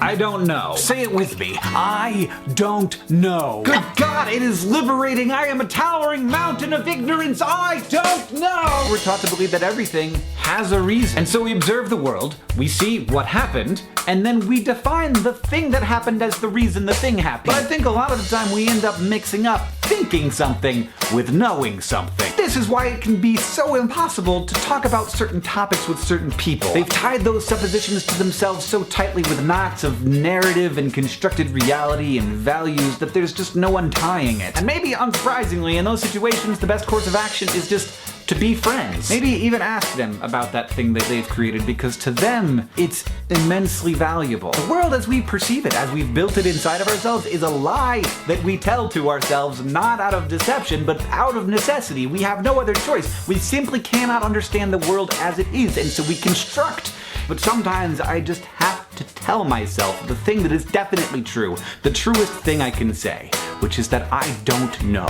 I don't know. Say it with me. I don't know. Good God, it is liberating. I am a towering mountain of ignorance. I don't know. We're taught to believe that everything has a reason. And so we observe the world, we see what happened, and then we define the thing that happened as the reason the thing happened. But I think a lot of the time we end up mixing up thinking something with knowing something. This is why it can be so impossible to talk about certain topics with certain people. They've tied those suppositions to themselves so tightly with knots of narrative and constructed reality and values that there's just no untying it. And maybe unsurprisingly, in those situations, the best course of action is just to be friends. Maybe even ask them about that thing that they've created, because to them, it's immensely valuable. The world as we perceive it, as we've built it inside of ourselves, is a lie that we tell to ourselves, not out of deception, but out of necessity. We have no other choice. We simply cannot understand the world as it is, and so we construct. But sometimes I just have to tell myself the thing that is definitely true, the truest thing I can say, which is that I don't know.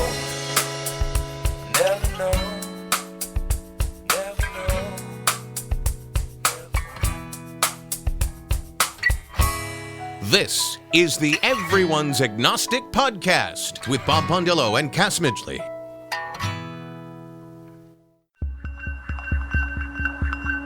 Never know. This is the Everyone's Agnostic podcast with Bob Pondillo and Cass Midgley.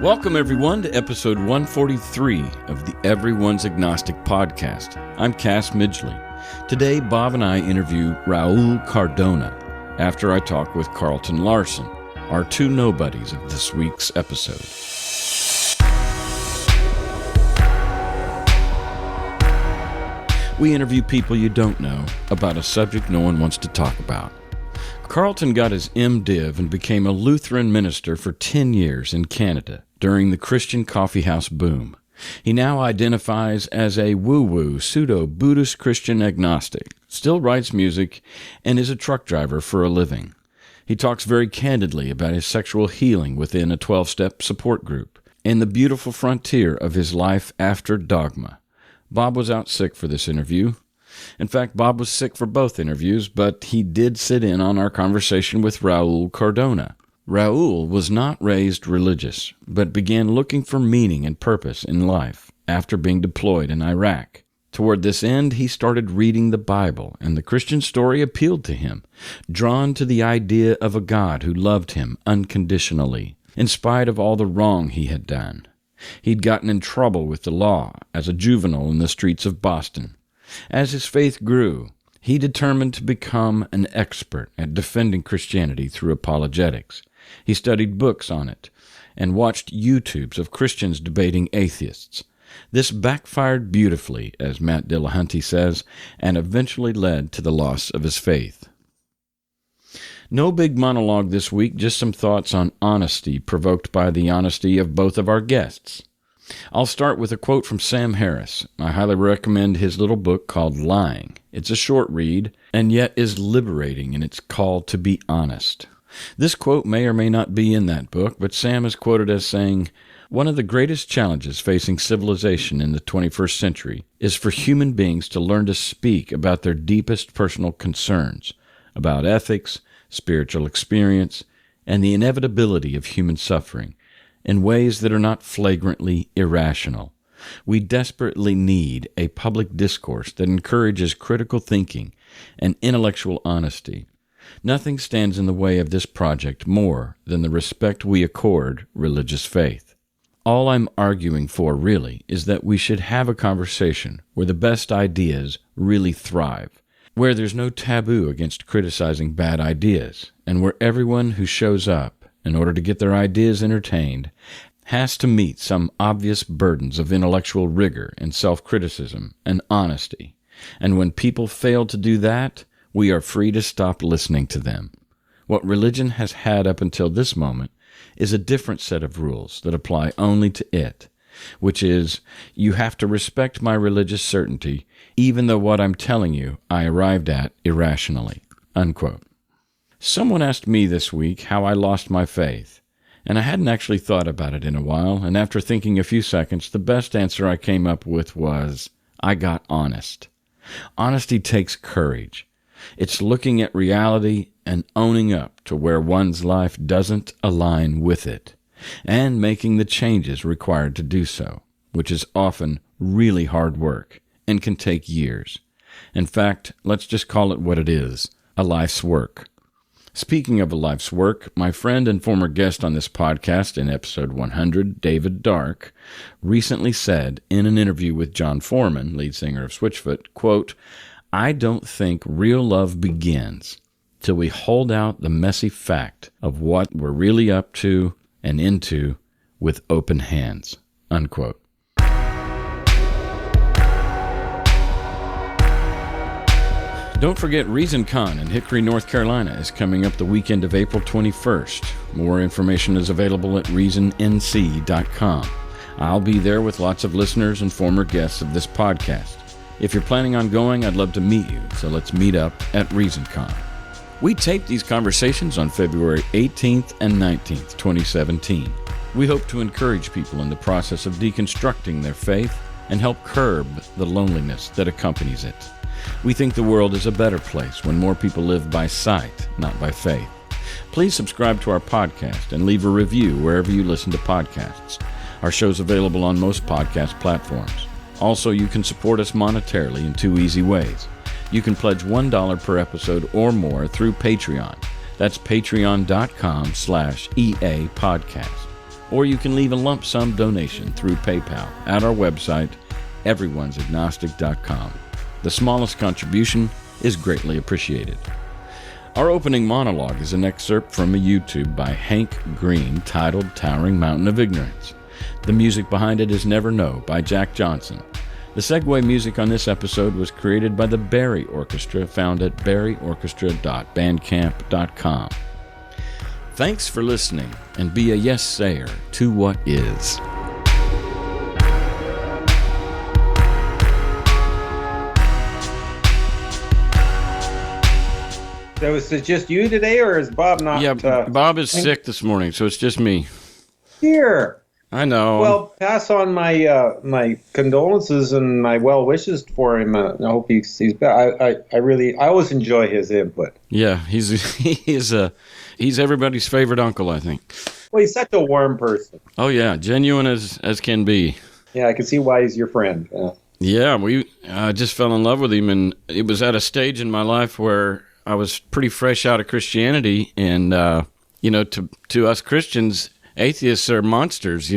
Welcome, everyone, to episode 143 of the Everyone's Agnostic podcast. I'm Cass Midgley. Today, Bob and I interview Raul Cardona after I talk with Carlton Larsen, our two nobodies of this week's episode. We interview people you don't know about a subject no one wants to talk about. Carlton got his M.Div and became a Lutheran minister for 10 years in Canada during the Christian Coffeehouse boom. He now identifies as a woo-woo, pseudo-Buddhist Christian agnostic, still writes music, and is a truck driver for a living. He talks very candidly about his sexual healing within a 12-step support group and the beautiful frontier of his life after dogma. Bob was out sick for this interview. In fact, Bob was sick for both interviews, but he did sit in on our conversation with Raul Cardona. Raul was not raised religious, but began looking for meaning and purpose in life after being deployed in Iraq. Toward this end, he started reading the Bible, and the Christian story appealed to him, drawn to the idea of a God who loved him unconditionally, in spite of all the wrong he had done. He'd gotten in trouble with the law as a juvenile in the streets of Boston. As his faith grew, he determined to become an expert at defending Christianity through apologetics. He studied books on it and watched YouTubes of Christians debating atheists. This backfired beautifully, as Matt Dillahunty says, and eventually led to the loss of his faith. No big monologue this week, just some thoughts on honesty provoked by the honesty of both of our guests. I'll start with a quote from Sam Harris. I highly recommend his little book called Lying. It's a short read, and yet is liberating in its call to be honest. This quote may or may not be in that book, but Sam is quoted as saying, "One of the greatest challenges facing civilization in the 21st century is for human beings to learn to speak about their deepest personal concerns, about ethics, spiritual experience, and the inevitability of human suffering in ways that are not flagrantly irrational. We desperately need a public discourse that encourages critical thinking and intellectual honesty. Nothing stands in the way of this project more than the respect we accord religious faith. All I'm arguing for, really, is that we should have a conversation where the best ideas really thrive, where there's no taboo against criticizing bad ideas, and where everyone who shows up, in order to get their ideas entertained, has to meet some obvious burdens of intellectual rigor and self-criticism and honesty. And when people fail to do that, we are free to stop listening to them. What religion has had up until this moment is a different set of rules that apply only to it, which is, you have to respect my religious certainty, even though what I'm telling you I arrived at irrationally." Unquote. Someone asked me this week how I lost my faith, and I hadn't actually thought about it in a while, and after thinking a few seconds, the best answer I came up with was, I got honest. Honesty takes courage. It's looking at reality and owning up to where one's life doesn't align with it, and making the changes required to do so, which is often really hard work and can take years. In fact, let's just call it what it is, a life's work. Speaking of a life's work, my friend and former guest on this podcast in episode 100, David Dark, recently said in an interview with John Foreman, lead singer of Switchfoot, quote, "I don't think real love begins till we hold out the messy fact of what we're really up to and into with open hands," unquote. Don't forget ReasonCon in Hickory, North Carolina is coming up the weekend of April 21st. More information is available at reasonnc.com. I'll be there with lots of listeners and former guests of this podcast. If you're planning on going, I'd love to meet you, so let's meet up at ReasonCon. We taped these conversations on February 18th and 19th, 2017. We hope to encourage people in the process of deconstructing their faith and help curb the loneliness that accompanies it. We think the world is a better place when more people live by sight, not by faith. Please subscribe to our podcast and leave a review wherever you listen to podcasts. Our show's available on most podcast platforms. Also, you can support us monetarily in two easy ways. You can pledge $1 per episode or more through Patreon. That's patreon.com/EA podcast. Or you can leave a lump sum donation through PayPal at our website, everyone'sagnostic.com. The smallest contribution is greatly appreciated. Our opening monologue is an excerpt from a YouTube by Hank Green titled Towering Mountain of Ignorance. The music behind it is Never Know by Jack Johnson. The segue music on this episode was created by the Barry Orchestra, found at barryorchestra.bandcamp.com. Thanks for listening, and be a yes-sayer to what is. So is it just you today, or is Bob not? Yeah, Bob is sick this morning, so it's just me. Here. I know. Well, pass on my my condolences and my well wishes for him. I hope he's better. I always enjoy his input. Yeah, he's everybody's favorite uncle, I think. Well, he's such a warm person. Oh yeah, genuine as can be. Yeah, I can see why he's your friend. Yeah, we just fell in love with him, and it was at a stage in my life where I was pretty fresh out of Christianity, and to us Christians, atheists are monsters,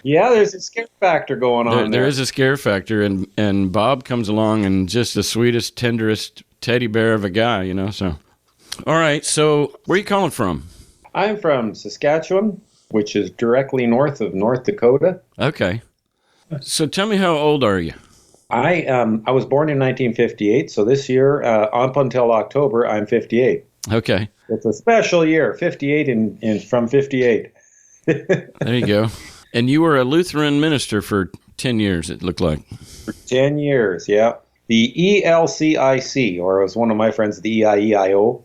Yeah, there's a scare factor going on. There is a scare factor, and Bob comes along and just the sweetest, tenderest teddy bear of a guy, So, all right. So, where are you calling from? I'm from Saskatchewan, which is directly north of North Dakota. Okay. So, tell me, how old are you? I was born in 1958, so this year, up until October, I'm 58. Okay. It's a special year, 58 from 58. There you go. And you were a Lutheran minister for 10 years, it looked like. For 10 years, yeah. The ELCIC, or as one of my friends, the EIEIO,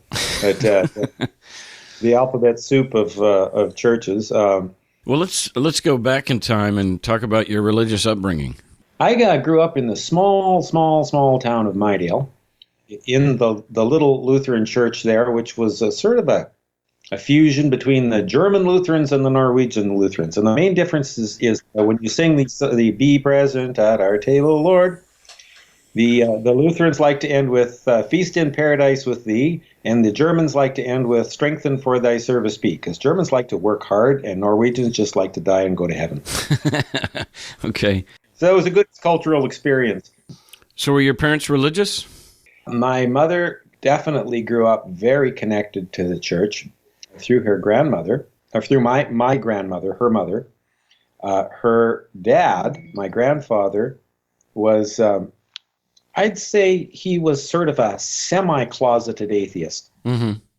the alphabet soup of churches. Well, let's go back in time and talk about your religious upbringing. I grew up in the small town of Midgley, in the little Lutheran church there, which was a sort of a fusion between the German Lutherans and the Norwegian Lutherans. And the main difference is when you sing the "Be present at our table, Lord," the Lutherans like to end with "Feast in paradise with thee," and the Germans like to end with "Strengthen for thy service be," because Germans like to work hard and Norwegians just like to die and go to heaven. Okay. So it was a good cultural experience. So were your parents religious? My mother definitely grew up very connected to the church through her grandmother, or through my grandmother, her mother. Her dad, my grandfather, was, I'd say he was sort of a semi-closeted atheist,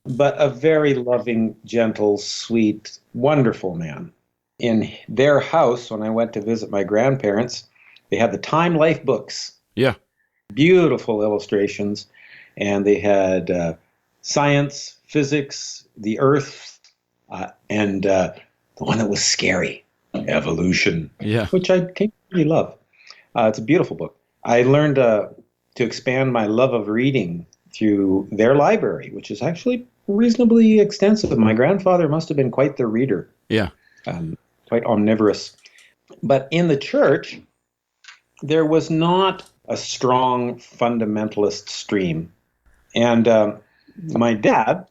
but a very loving, gentle, sweet, wonderful man. In their house, when I went to visit my grandparents, they had the Time Life books. Yeah. Beautiful illustrations. And they had science, physics, the earth, and the one that was scary, evolution, which I came to really love. It's a beautiful book. I learned to expand my love of reading through their library, which is actually reasonably extensive. My grandfather must have been quite the reader. Yeah. Quite omnivorous. But in the church, there was not a strong fundamentalist stream. And my dad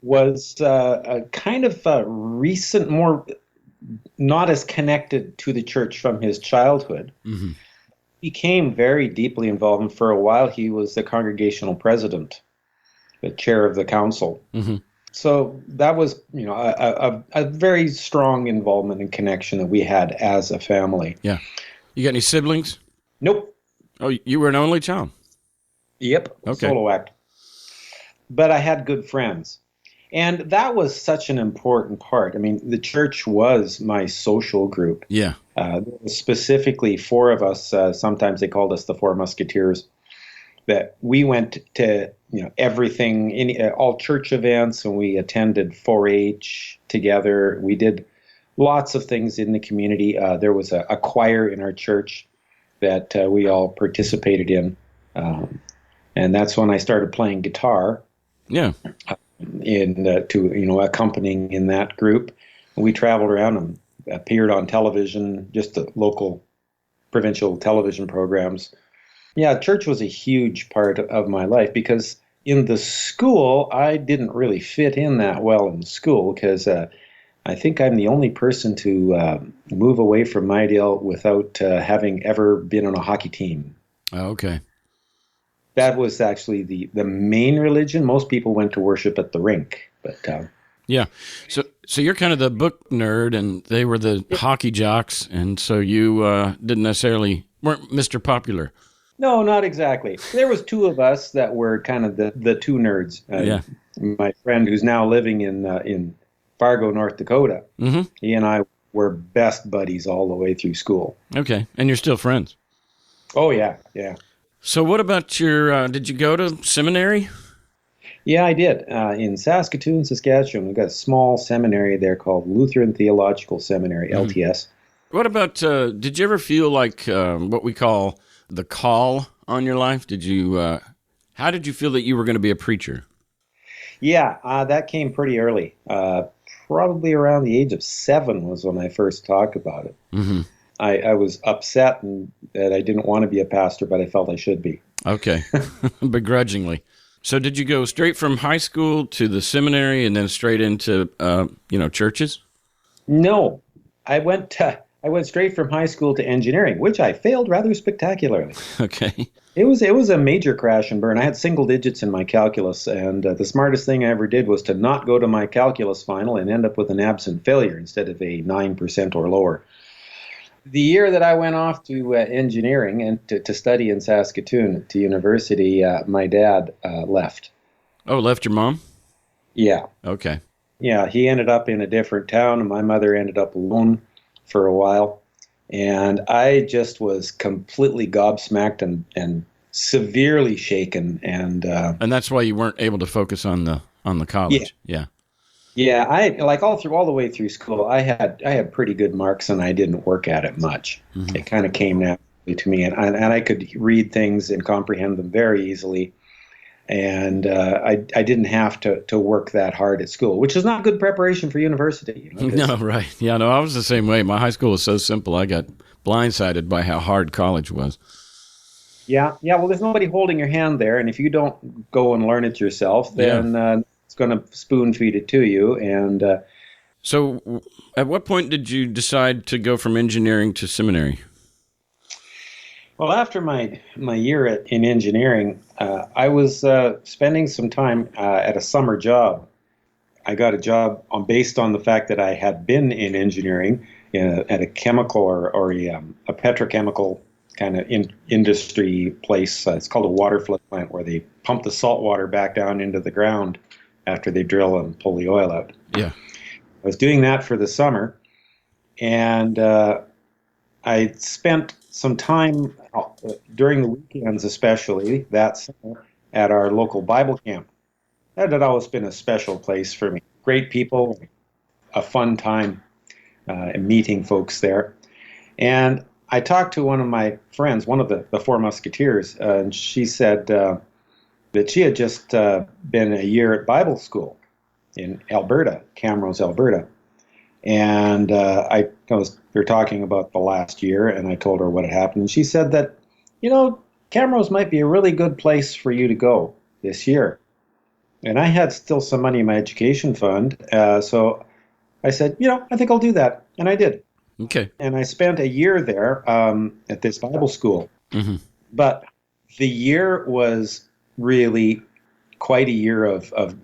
was a kind of a recent, more not as connected to the church from his childhood. Mm-hmm. He became very deeply involved, and for a while he was the congregational president, the chair of the council. Mm-hmm. So that was, a very strong involvement and connection that we had as a family. Yeah. You got any siblings? Nope. Oh, you were an only child? Yep. Okay. Solo act. But I had good friends. And that was such an important part. I mean, the church was my social group. Yeah. There was specifically four of us. Sometimes they called us the Four Musketeers. That we went to, everything, all church events, and we attended 4-H together. We did lots of things in the community. There was a choir in our church that we all participated in. And that's when I started playing guitar. Yeah. To accompanying in that group. We traveled around and appeared on television, just the local provincial television programs. Yeah, church was a huge part of my life because in the school, I didn't really fit in that well in school because I think I'm the only person to move away from Midgley without having ever been on a hockey team. Oh, okay. That was actually the main religion. Most people went to worship at the rink, but yeah. So you're kind of the book nerd, and they were the hockey jocks, and so you weren't Mr. Popular. No, not exactly. There was two of us that were kind of the two nerds. Yeah. My friend who's now living in Fargo, North Dakota. Mm-hmm. He and I were best buddies all the way through school. Okay, and you're still friends. Oh yeah, yeah. So what about your, did you go to seminary? Yeah, I did. In Saskatoon, Saskatchewan, we've got a small seminary there called Lutheran Theological Seminary, LTS. What about, did you ever feel like what we call the call on your life? How did you feel that you were going to be a preacher? Yeah, that came pretty early. Probably around the age of 7 was when I first talked about it. Mm-hmm. I was upset that I didn't want to be a pastor, but I felt I should be. Okay, begrudgingly. So did you go straight from high school to the seminary and then straight into, churches? No, I went straight from high school to engineering, which I failed rather spectacularly. Okay. It was a major crash and burn. I had single digits in my calculus, and the smartest thing I ever did was to not go to my calculus final and end up with an absent failure instead of a 9% or lower. The year that I went off to engineering and to study in Saskatoon to university, my dad left. Oh, left your mom? Yeah. Okay. Yeah, he ended up in a different town, and my mother ended up alone for a while. And I just was completely gobsmacked and severely shaken. And that's why you weren't able to focus on the college. Yeah. Yeah, I like all the way through school. I had pretty good marks, and I didn't work at it much. Mm-hmm. It kind of came naturally to me, and I could read things and comprehend them very easily. And I didn't have to work that hard at school, which is not good preparation for university. No, right? Yeah, no, I was the same way. My high school was so simple. I got blindsided by how hard college was. Yeah. Well, there's nobody holding your hand there, and if you don't go and learn it yourself, then it's going to spoon feed it to you. And so, at what point did you decide to go from engineering to seminary? Well, after my year in engineering, I was spending some time at a summer job. I got a job based on the fact that I had been in engineering at a chemical or a petrochemical kind of industry place. It's called a water flood plant, where they pump the salt water back down into the ground after they drill and pull the oil out. Yeah. I was doing that for the summer, and I spent some time during the weekends, especially that summer, at our local Bible camp. That had always been a special place for me. Great people, a fun time meeting folks there. And I talked to one of my friends, one of the Four Musketeers, and she said that she had just been a year at Bible school in Alberta, Camrose, Alberta. And we were talking about the last year, and I told her what had happened. And she said that, Camrose might be a really good place for you to go this year. And I had still some money in my education fund. So I said, I think I'll do that. And I did. Okay. And I spent a year there at this Bible school. Mm-hmm. But the year was really quite a year of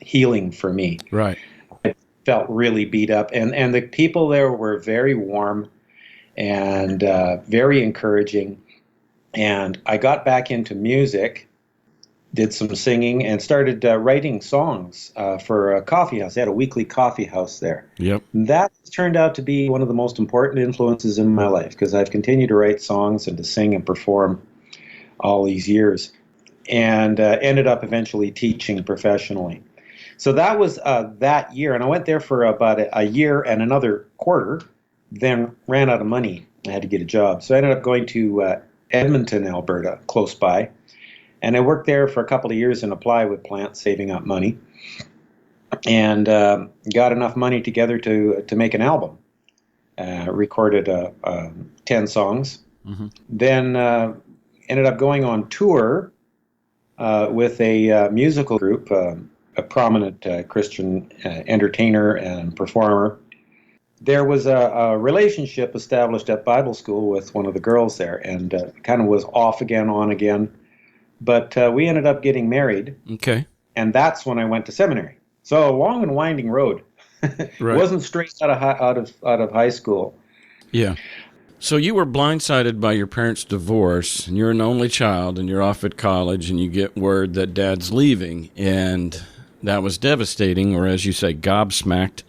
healing for me. Right. I felt really beat up. And the people there were very warm and very encouraging. And I got back into music, did some singing, and started writing songs for a coffee house. They had a weekly coffee house there. Yep. That turned out to be one of the most important influences in my life, because I've continued to write songs and to sing and perform all these years, and ended up eventually teaching professionally. So that was that year, and I went there for about a year and another quarter, then ran out of money. I had to get a job. So I ended up going to Edmonton, Alberta, close by. And I worked there for a couple of years in a plywood plant, saving up money, and got enough money together to make an album. Recorded 10 songs. Mm-hmm. Then ended up going on tour with a musical group, a prominent Christian entertainer and performer. There was a relationship established at Bible school with one of the girls there, and kind of was off again, on again. But we ended up getting married. Okay. And that's when I went to seminary. So a long and winding road. Right. Wasn't straight out of high school. Yeah. So you were blindsided by your parents' divorce, and you're an only child, and you're off at college, and you get word that Dad's leaving, and that was devastating, or as you say, gobsmacked.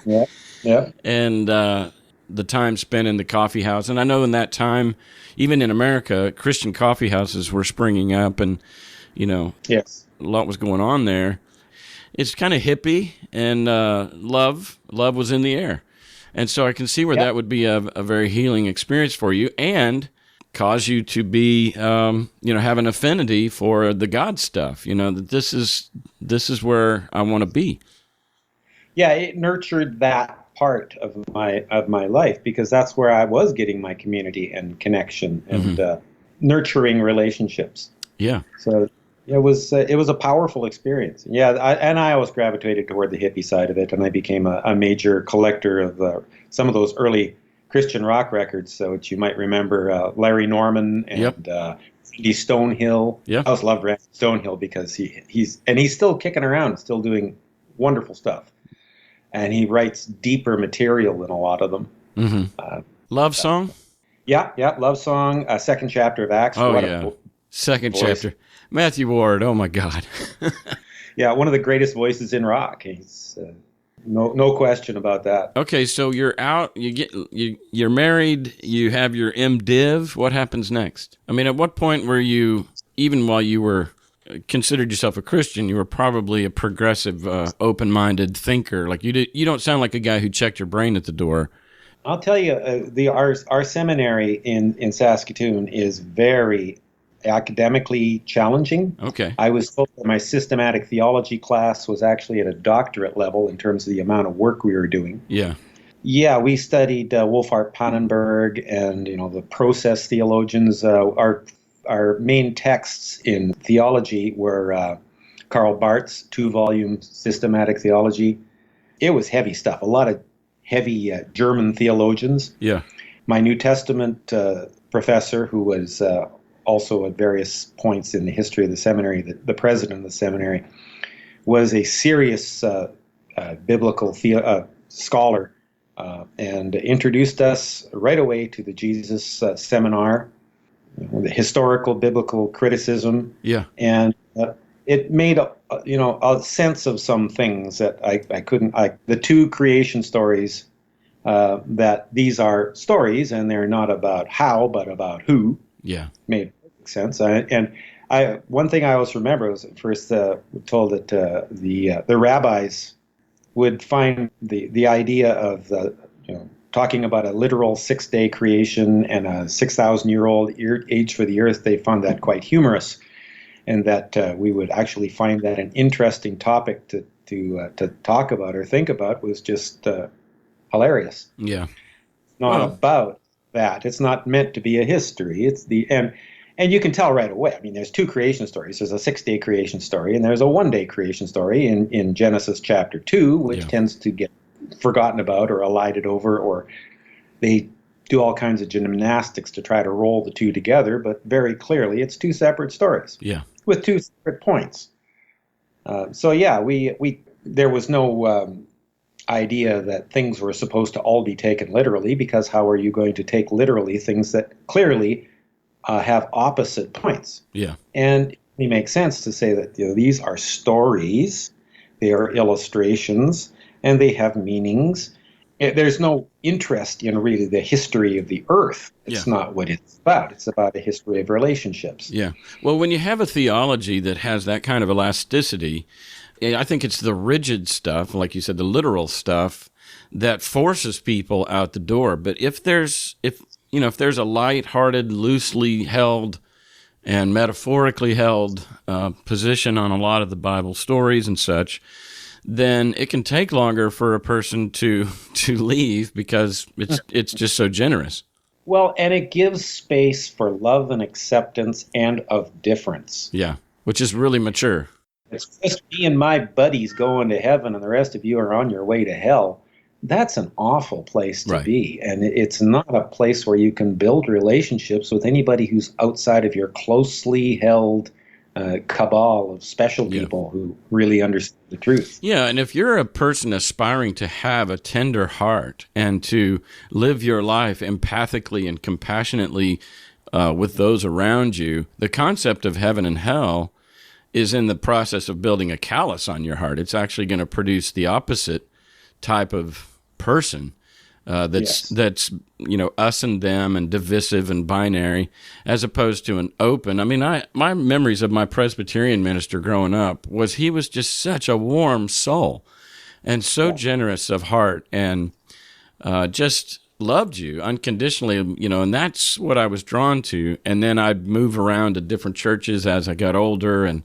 Yeah. Yeah. And the time spent in the coffee house, and I know in that time, even in America, Christian coffee houses were springing up, and, yes, a lot was going on there. It's kind of hippie, and love was in the air. And so I can see where that would be a very healing experience for you, and cause you to be, have an affinity for the God stuff, that this is where I want to be. Yeah, it nurtured that part of my life, because that's where I was getting my community and connection and nurturing relationships. Yeah. So it was a powerful experience. Yeah, I always gravitated toward the hippie side of it, and I became a major collector of some of those early Christian rock records, which you might remember, Larry Norman and Randy Stonehill. Yeah. I always loved Randy Stonehill because he's still kicking around, still doing wonderful stuff. And he writes deeper material than a lot of them. Mm-hmm. Love song? Yeah, Love Song, second chapter of Acts. Oh, yeah. Second chapter. Matthew Ward, oh my God. Yeah, one of the greatest voices in rock. He's no question about that. Okay, so you're out, you're married, you have your M.Div. What happens next? I mean, at what point were you, even while you were considered yourself a Christian, you were probably a progressive, open-minded thinker. Like you don't sound like a guy who checked your brain at the door. I'll tell you, our seminary in Saskatoon is very academically challenging. Okay. I was told that my systematic theology class was actually at a doctorate level in terms of the amount of work we were doing. Yeah. Yeah, we studied Wolfhart Pannenberg and the process theologians. Our main texts in theology were Karl Barth's 2-volume systematic theology. It was heavy stuff, a lot of heavy German theologians. Yeah. My New Testament professor, who was also at various points in the history of the seminary, the president of the seminary, was a serious biblical scholar and introduced us right away to the Jesus seminar, the historical biblical criticism. Yeah. And it made a sense of some things that I couldn't. The two creation stories, that these are stories and they're not about how but about who. Yeah. Made perfect sense. One thing I always remember was at first told that the rabbis would find the idea of talking about a literal 6-day creation and a 6,000-year-old age for the earth. They found that quite humorous, and that we would actually find that an interesting topic to to talk about or think about was just hilarious. Yeah. Not about that. It's not meant to be a history. It's and you can tell right away. I mean, there's two creation stories. There's a 6-day creation story, and there's a 1-day creation story in Genesis chapter 2, which tends to get forgotten about or elided over, or they do all kinds of gymnastics to try to roll the two together. But very clearly, it's two separate stories with two separate points. There was no idea that things were supposed to all be taken literally, because how are you going to take literally things that clearly have opposite points? Yeah. And it makes sense to say that these are stories, they are illustrations, and they have meanings. There's no interest in really the history of the earth. It's not what it's about. It's about a history of relationships. Yeah. Well, when you have a theology that has that kind of elasticity, I think it's the rigid stuff, like you said, the literal stuff, that forces people out the door. But if there's a lighthearted, loosely held, and metaphorically held position on a lot of the Bible stories and such, then it can take longer for a person to leave because it's just so generous. Well, and it gives space for love and acceptance and of difference. Yeah, which is really mature. It's just me and my buddies going to heaven and the rest of you are on your way to hell. That's an awful place to be. And it's not a place where you can build relationships with anybody who's outside of your closely held cabal of special people who really understand the truth. Yeah, and if you're a person aspiring to have a tender heart and to live your life empathically and compassionately with those around you, the concept of heaven and hell is in the process of building a callus on your heart. It's actually going to produce the opposite type of person that's us and them and divisive and binary, as opposed to an open. I mean, my memories of my Presbyterian minister growing up was he was just such a warm soul and so generous of heart and just loved you unconditionally, and that's what I was drawn to. And then I'd move around to different churches as I got older, and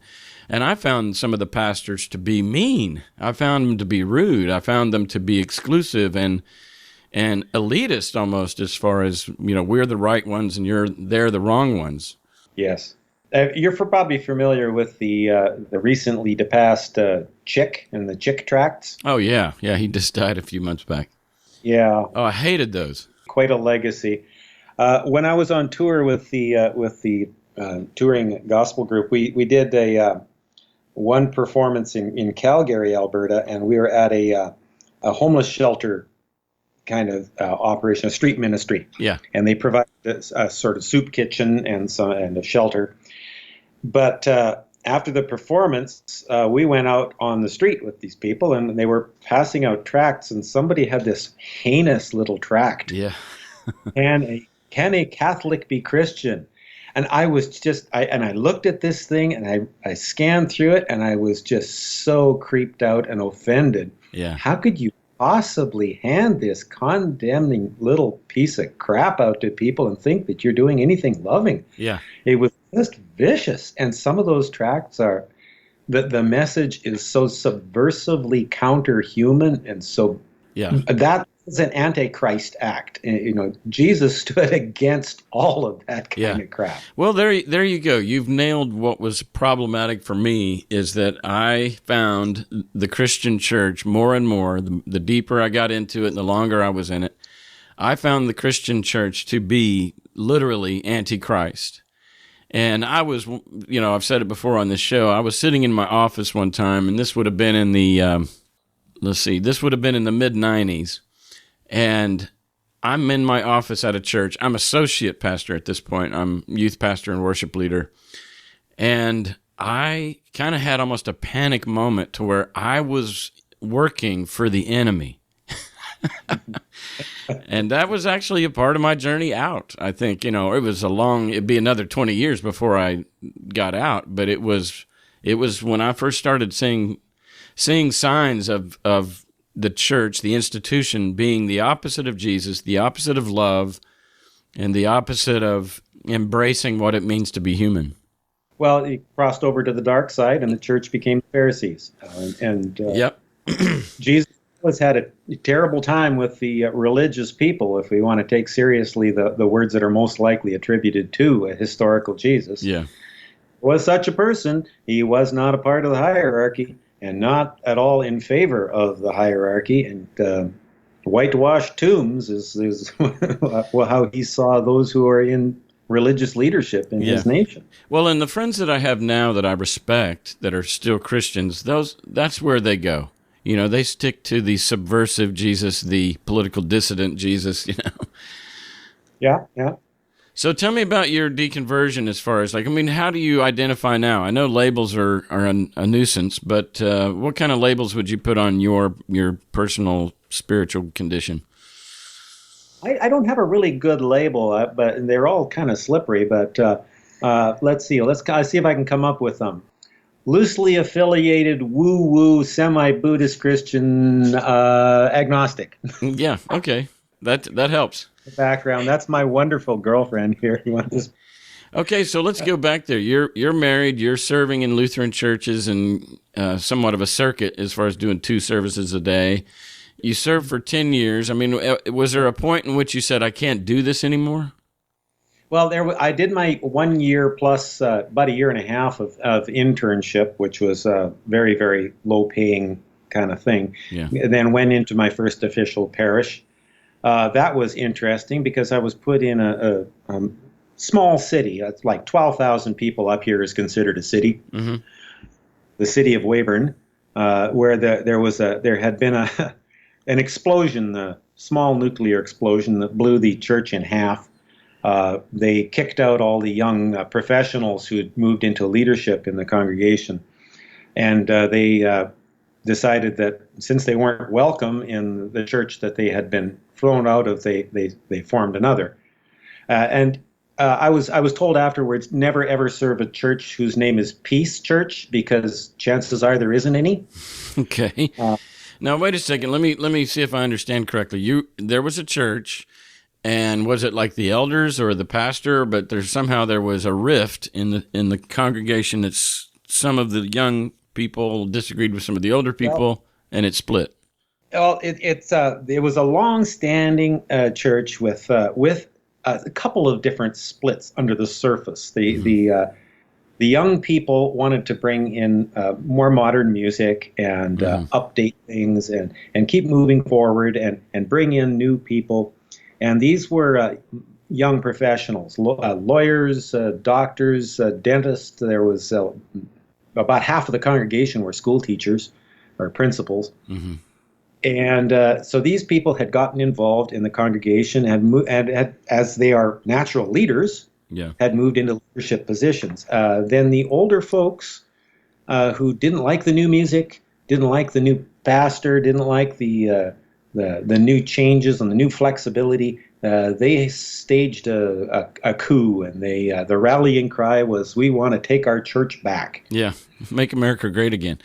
I found some of the pastors to be mean. I found them to be rude. I found them to be exclusive and elitist almost, as far as, we're the right ones and they're the wrong ones. Yes. You're probably familiar with the recently depassed Chick and the Chick tracts. Oh, yeah. Yeah, he just died a few months back. Yeah. Oh, I hated those. Quite a legacy. When I was on tour with the touring gospel group, we did one performance in Calgary, Alberta, and we were at a homeless shelter kind of operation, a street ministry. Yeah. And they provided a sort of soup kitchen and a shelter. But after the performance, we went out on the street with these people, and they were passing out tracts, and somebody had this heinous little tract. Yeah. Can a Catholic be Christian? And I was just, I looked at this thing, and I scanned through it, and I was just so creeped out and offended. Yeah. How could you possibly hand this condemning little piece of crap out to people and think that you're doing anything loving? Yeah. It was just vicious. And some of those tracts are, the message is so subversively counter-human, and so that is an antichrist act. Jesus stood against all of that kind of crap. Well, there you go. You've nailed what was problematic for me, is that I found the Christian church more and more, the deeper I got into it and the longer I was in it, I found the Christian church to be literally antichrist. And I was, I've said it before on this show, I was sitting in my office one time, and this would have been in the, this would have been in the mid-90s. And I'm in my office at a church. I'm associate pastor at this point. I'm youth pastor and worship leader. And I kind of had almost a panic moment to where I was working for the enemy. And that was actually a part of my journey out. I think, it'd be another 20 years before I got out. But it was when I first started seeing signs of the church, the institution, being the opposite of Jesus, the opposite of love, and the opposite of embracing what it means to be human. Well, he crossed over to the dark side, and the church became the Pharisees. Yep. Jesus has had a terrible time with the religious people, if we want to take seriously the words that are most likely attributed to a historical Jesus. Yeah. Was such a person, he was not a part of the hierarchy and not at all in favor of the hierarchy. And whitewashed tombs is how he saw those who are in religious leadership in his nation. Well, and the friends that I have now that I respect that are still Christians, that's where they go. You know, they stick to the subversive Jesus, the political dissident Jesus, you know. Yeah. So tell me about your deconversion as far as, how do you identify now? I know labels are a nuisance, but what kind of labels would you put on your personal spiritual condition? I don't have a really good label, but they're all kind of slippery. But let's see. Let's see if I can come up with them. Loosely affiliated, woo-woo, semi-Buddhist Christian, agnostic. Yeah, okay. That helps. Background. That's my wonderful girlfriend here. You want this? Okay, so let's go back there. You're married. You're serving in Lutheran churches and somewhat of a circuit as far as doing 2 services a day. You served for 10 years. I mean, was there a point in which you said, I can't do this anymore? Well, I did my 1 year plus about a year and a half of internship, which was a very, very low-paying kind of thing. Yeah. And then went into my first official parish. That was interesting because I was put in a small city. It's like 12,000 people up here is considered a city. Mm-hmm. The city of Weyburn, where there had been an explosion, a small nuclear explosion that blew the church in half. They kicked out all the young professionals who had moved into leadership in the congregation. And they decided that since they weren't welcome in the church that they had been thrown out of, they formed another. I was told afterwards, never ever serve a church whose name is Peace Church, because chances are there isn't any. Okay. Now wait a second. Let me see if I understand correctly. There was a church, and was it like the elders or the pastor? But there was a rift in the congregation. That some of the young people disagreed with some of the older people, and it split. Well, it was a long-standing church with a couple of different splits under the surface. The young people wanted to bring in more modern music and update things and keep moving forward and bring in new people. And these were young professionals, lawyers, doctors, dentists. There was about half of the congregation were school teachers or principals. Mm-hmm. And so these people had gotten involved in the congregation and as they are natural leaders, had moved into leadership positions. Then the older folks who didn't like the new music, didn't like the new pastor, didn't like the new changes and the new flexibility, they staged a coup, and the rallying cry was, "We want to take our church back." Yeah, make America great again.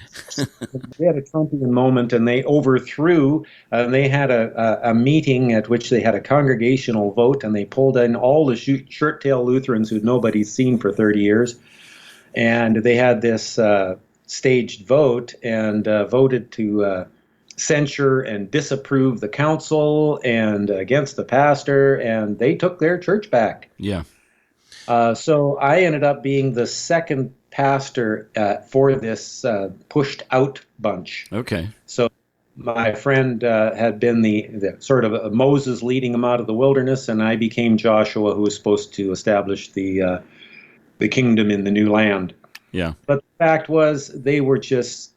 They had a Trumpian moment, and they overthrew. They had a meeting at which they had a congregational vote, and they pulled in all the shirt-tail Lutherans who nobody's seen for 30 years, and they had this staged vote and voted to censure and disapprove the council and against the pastor, and they took their church back. Yeah. So I ended up being the second pastor for this pushed out bunch. Okay. So my friend had been the sort of Moses leading them out of the wilderness, and I became Joshua, who was supposed to establish the kingdom in the new land. Yeah. But the fact was, they were just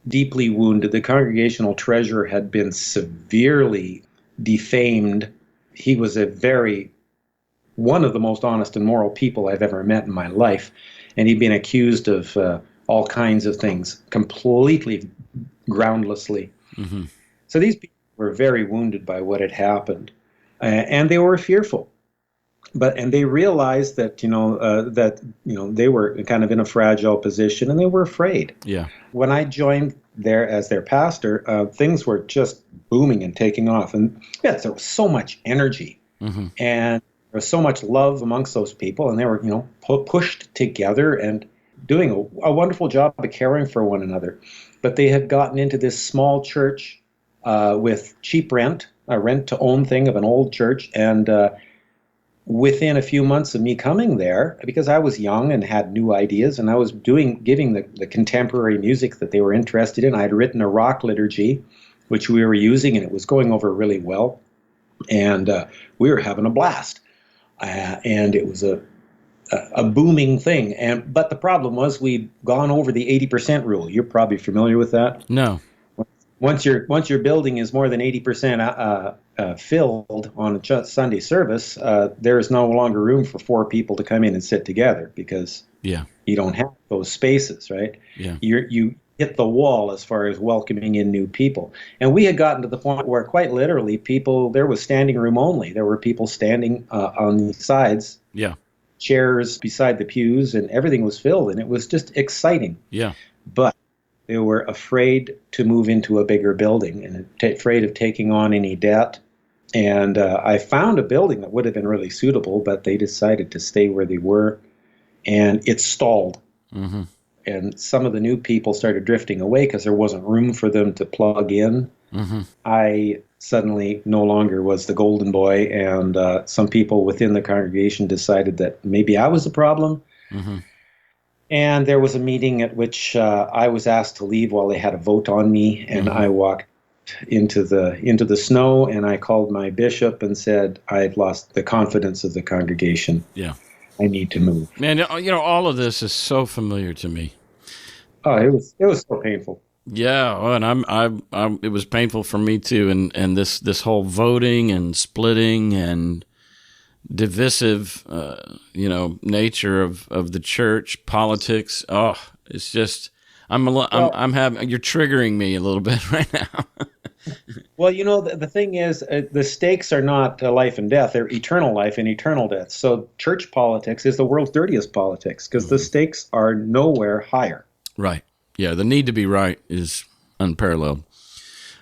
deeply wounded. The congregational treasurer had been severely defamed. He was one of the most honest and moral people I've ever met in my life. And he'd been accused of all kinds of things, completely groundlessly. Mm-hmm. So these people were very wounded by what had happened. And they were fearful. And they realized that, they were kind of in a fragile position, and they were afraid. Yeah. When I joined there as their pastor, things were just booming and taking off. And there was so much energy, mm-hmm. and there was so much love amongst those people, and they were, pushed together. And doing a wonderful job of caring for one another. But they had gotten into this small church with cheap rent, a rent-to-own thing of an old church, and within a few months of me coming there, because I was young and had new ideas, and I was giving the contemporary music that they were interested in. I had written a rock liturgy, which we were using, and it was going over really well, and we were having a blast. And it was a booming thing. But the problem was we'd gone over the 80% rule. You're probably familiar with that. No. Once your building is more than 80% filled on a Sunday service, there is no longer room for 4 people to come in and sit together because you don't have those spaces, right? Yeah. You hit the wall as far as welcoming in new people. And we had gotten to the point where quite literally there was standing room only. There were people standing on the sides, chairs beside the pews, and everything was filled, and it was just exciting. Yeah. But they were afraid to move into a bigger building and afraid of taking on any debt. And I found a building that would have been really suitable, but they decided to stay where they were, and it stalled. Mm-hmm. And some of the new people started drifting away because there wasn't room for them to plug in. Mm-hmm. I suddenly no longer was the golden boy, and some people within the congregation decided that maybe I was the problem. Mm-hmm. And there was a meeting at which I was asked to leave while they had a vote on me, and I walked into the snow, and I called my bishop and said, I've lost the confidence of the congregation. Yeah. I need to move. Man, all of this is so familiar to me. Oh, it was so painful. Yeah, well, and it was painful for me too, and this whole voting and splitting and divisive, nature of the church, politics. Oh, it's just you're triggering me a little bit right now. Well, the thing is, the stakes are not life and death; they're eternal life and eternal death. So, church politics is the world's dirtiest politics because the stakes are nowhere higher. Right. Yeah, the need to be right is unparalleled.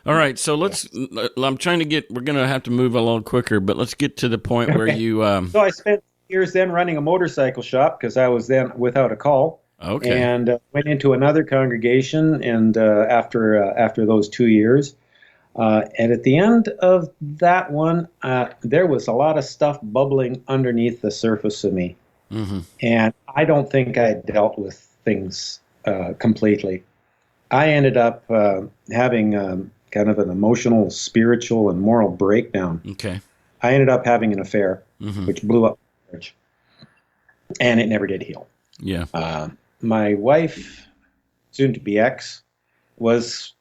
All right, so we're going to have to move a little quicker, but let's get to the point where you... So I spent years then running a motorcycle shop because I was then without a call. Okay. And went into another congregation, and after those 2 years, and at the end of that one, there was a lot of stuff bubbling underneath the surface of me. Mm-hmm. And I don't think I dealt with things completely. I ended up having kind of an emotional, spiritual, and moral breakdown. Okay. I ended up having an affair, Mm-hmm. which blew up the marriage, and it never did heal. Yeah. My wife, soon to be ex, was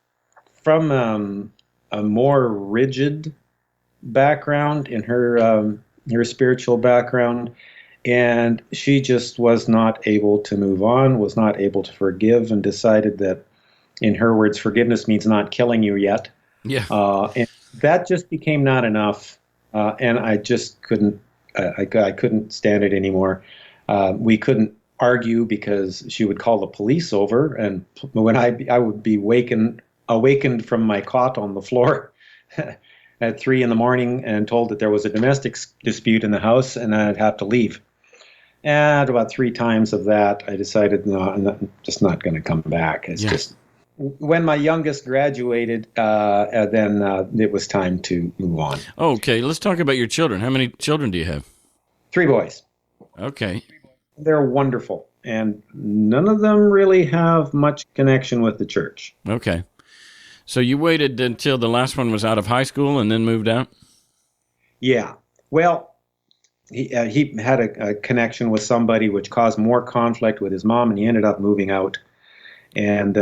from a more rigid background in her spiritual background, and she just was not able to move on, was not able to forgive, and decided that, in her words, forgiveness means not killing you yet. Yeah. And that just became not enough, and I just couldn't. I couldn't stand it anymore. We couldn't argue because she would call the police over, and when I would be awakened from my cot on the floor at 3 a.m. and told that there was a domestic dispute in the house, and I'd have to leave. And about 3 times of that, I decided, no, I'm just not going to come back. It's just when my youngest graduated, then it was time to move on. Okay, let's talk about your children. How many children do you have? 3 boys. Okay. They're wonderful, and none of them really have much connection with the church. Okay. So you waited until the last one was out of high school and then moved out? Yeah. Well, he had a connection with somebody which caused more conflict with his mom, and he ended up moving out. And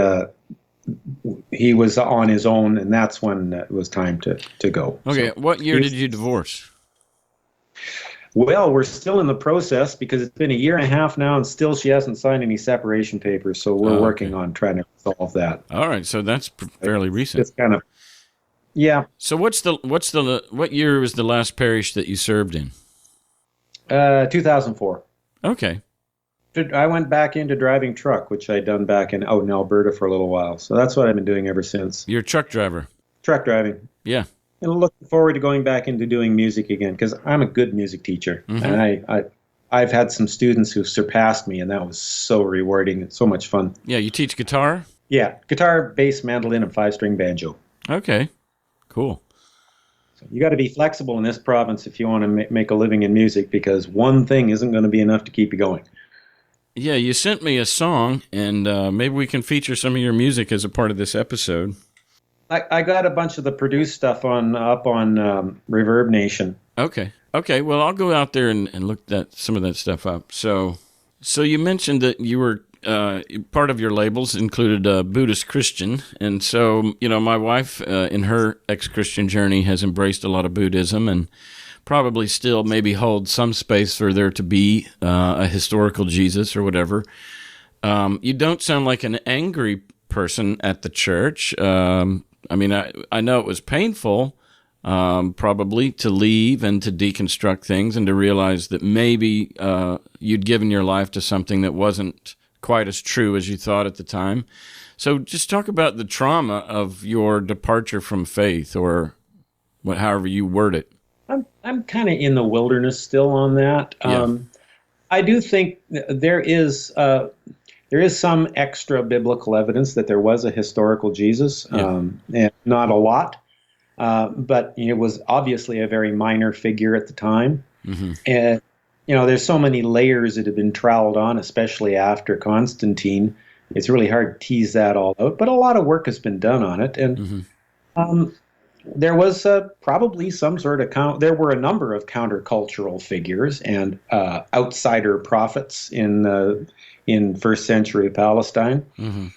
he was on his own, and that's when it was time to go. Okay. So, what year did you divorce? Well, we're still in the process because it's been 1.5 years now, and still she hasn't signed any separation papers. So we're working on trying to solve that. All right, so that's fairly recent. It's kind of, yeah. So what year was the last parish that you served in? 2004. Okay. I went back into driving truck, which I'd done back out in Alberta for a little while. So that's what I've been doing ever since. You're a truck driver. Truck driving. Yeah. And looking forward to going back into doing music again because I'm a good music teacher. Mm-hmm. And I've had some students who've surpassed me, and that was so rewarding and so much fun. Yeah, you teach guitar? Yeah, guitar, bass, mandolin, and 5-string banjo. Okay, cool. So you got to be flexible in this province if you want to make a living in music, because one thing isn't going to be enough to keep you going. Yeah, you sent me a song, and maybe we can feature some of your music as a part of this episode. I got a bunch of the produced stuff up on Reverb Nation. Okay. Well, I'll go out there and look some of that stuff up. So you mentioned that you were part of your labels included Buddhist Christian, and so my wife in her ex-Christian journey has embraced a lot of Buddhism, and probably still maybe holds some space for there to be a historical Jesus or whatever. You don't sound like an angry person at the church. I mean, I know it was painful, probably, to leave and to deconstruct things and to realize that maybe you'd given your life to something that wasn't quite as true as you thought at the time. So just talk about the trauma of your departure from faith, or however you word it. I'm kind of in the wilderness still on that. Yeah. I do think there is some extra biblical evidence that there was a historical Jesus, and not a lot, but it was obviously a very minor figure at the time. Mm-hmm. And there's so many layers that have been troweled on, especially after Constantine. It's really hard to tease that all out, but a lot of work has been done on it, and there was probably some sort of there were a number of countercultural figures and outsider prophets in first century Palestine. Mm-hmm.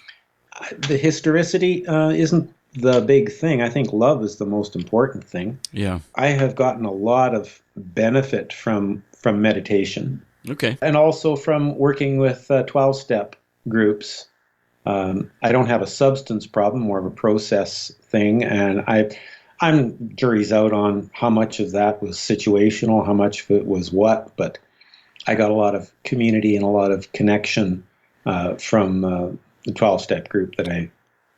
The historicity isn't the big thing. I think love is the most important thing. Yeah, I have gotten a lot of benefit from meditation. Okay, and also from working with 12-step groups. I don't have a substance problem, more of a process thing, and I'm jury's out on how much of that was situational, how much of it was what, but I got a lot of community and a lot of connection from the 12-step group that I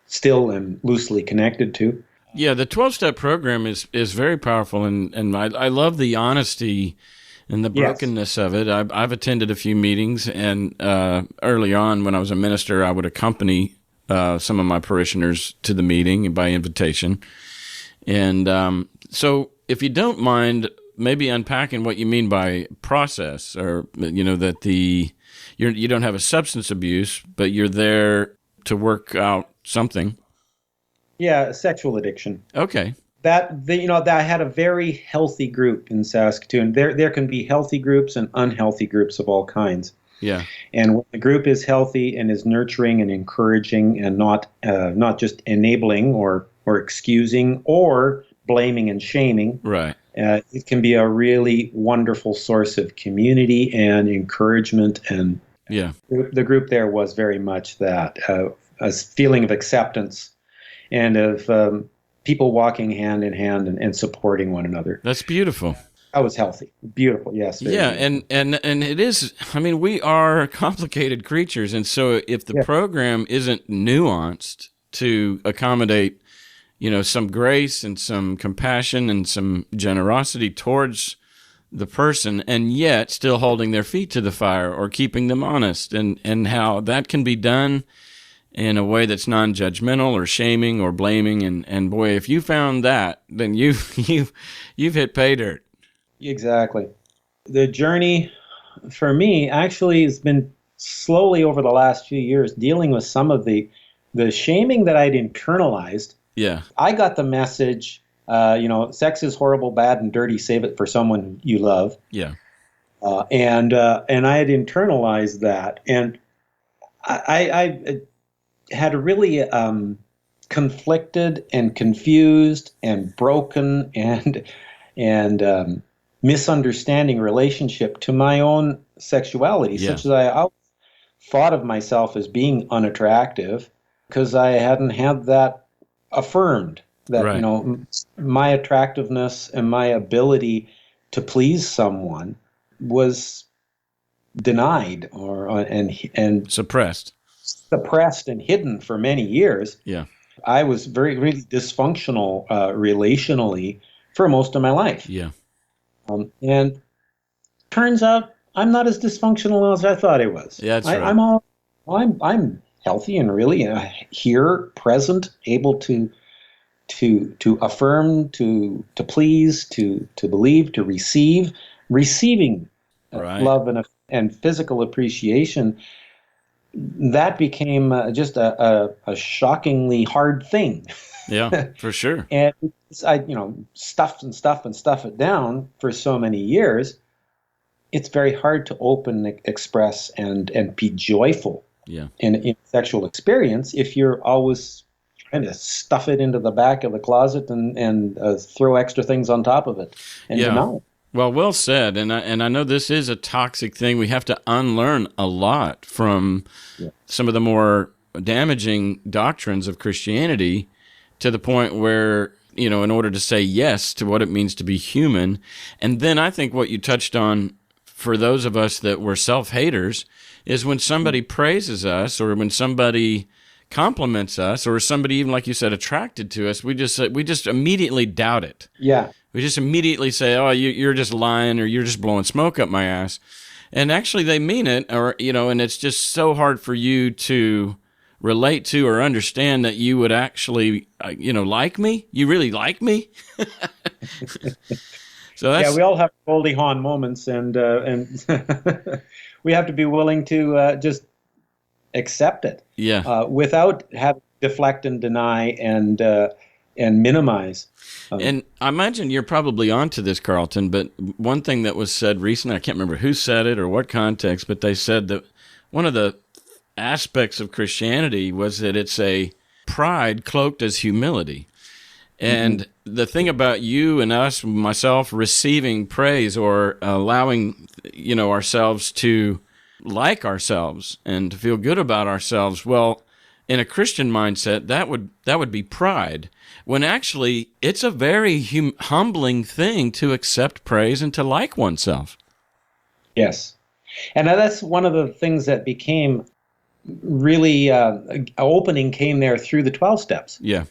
still am loosely connected to. Yeah, the 12-step program is very powerful, and I love the honesty and the brokenness of it. I've attended a few meetings, and early on when I was a minister, I would accompany some of my parishioners to the meeting by invitation. And so if you don't mind maybe unpacking what you mean by process, or, that you don't have a substance abuse, but you're there to work out something. Yeah, sexual addiction. Okay. That I had a very healthy group in Saskatoon. There can be healthy groups and unhealthy groups of all kinds. Yeah. And when the group is healthy and is nurturing and encouraging and not just enabling or excusing or blaming and shaming, right? It can be a really wonderful source of community and encouragement. And the group there was very much that, a feeling of acceptance and of people walking hand in hand and supporting one another. That's beautiful. I was healthy. Beautiful, yes. Yeah, and it is, I mean, we are complicated creatures, and so if the program isn't nuanced to accommodate, some grace and some compassion and some generosity towards the person, and yet still holding their feet to the fire or keeping them honest, and how that can be done in a way that's non-judgmental or shaming or blaming, and boy, if you found that, then you've hit pay dirt. Exactly. The journey for me actually has been slowly over the last few years dealing with some of the shaming that I'd internalized. Yeah. I got the message, sex is horrible, bad, and dirty. Save it for someone you love. Yeah. And I had internalized that, and I had a really conflicted and confused and broken and misunderstanding relationship to my own sexuality, such as I always thought of myself as being unattractive because I hadn't had that affirmed, that my attractiveness and my ability to please someone was denied and suppressed and hidden for many years. Yeah, I was really dysfunctional relationally for most of my life. Yeah. And turns out I'm not as dysfunctional as I thought I was. Yeah, that's right. I'm healthy and really here, present, able to affirm, to please, to believe, to receive, receiving Right. love and physical appreciation. That became just a shockingly hard thing. Yeah, for sure. And I, stuff it down for so many years. It's very hard to open, express, and be joyful Yeah. in sexual experience if you're always trying to stuff it into the back of the closet and throw extra things on top of it and deny it. Well said. And I know this is a toxic thing. We have to unlearn a lot from some of the more damaging doctrines of Christianity, to the point where, in order to say yes to what it means to be human. And then I think what you touched on, for those of us that were self-haters, is when somebody praises us, or when somebody compliments us, or somebody, even like you said, attracted to us, we just immediately doubt it. Yeah. We just immediately say, "Oh, you're just lying," or "You're just blowing smoke up my ass." And actually they mean it, or and it's just so hard for you to relate to or understand that you would actually like me. You really like me. So that's, we all have Goldie Hawn moments, and we have to be willing to just accept it. Without having to deflect and deny and minimize. And I imagine you're probably onto this, Carlton, but one thing that was said recently, I can't remember who said it or what context, but they said that one of the aspects of Christianity was that it's a pride cloaked as humility. And the thing about you and us, myself, receiving praise, or allowing, ourselves to like ourselves and to feel good about ourselves, well, in a Christian mindset, that would be pride, when actually it's a very humbling thing to accept praise and to like oneself. Yes. And that's one of the things that became really opening came there through the 12 steps. Yeah.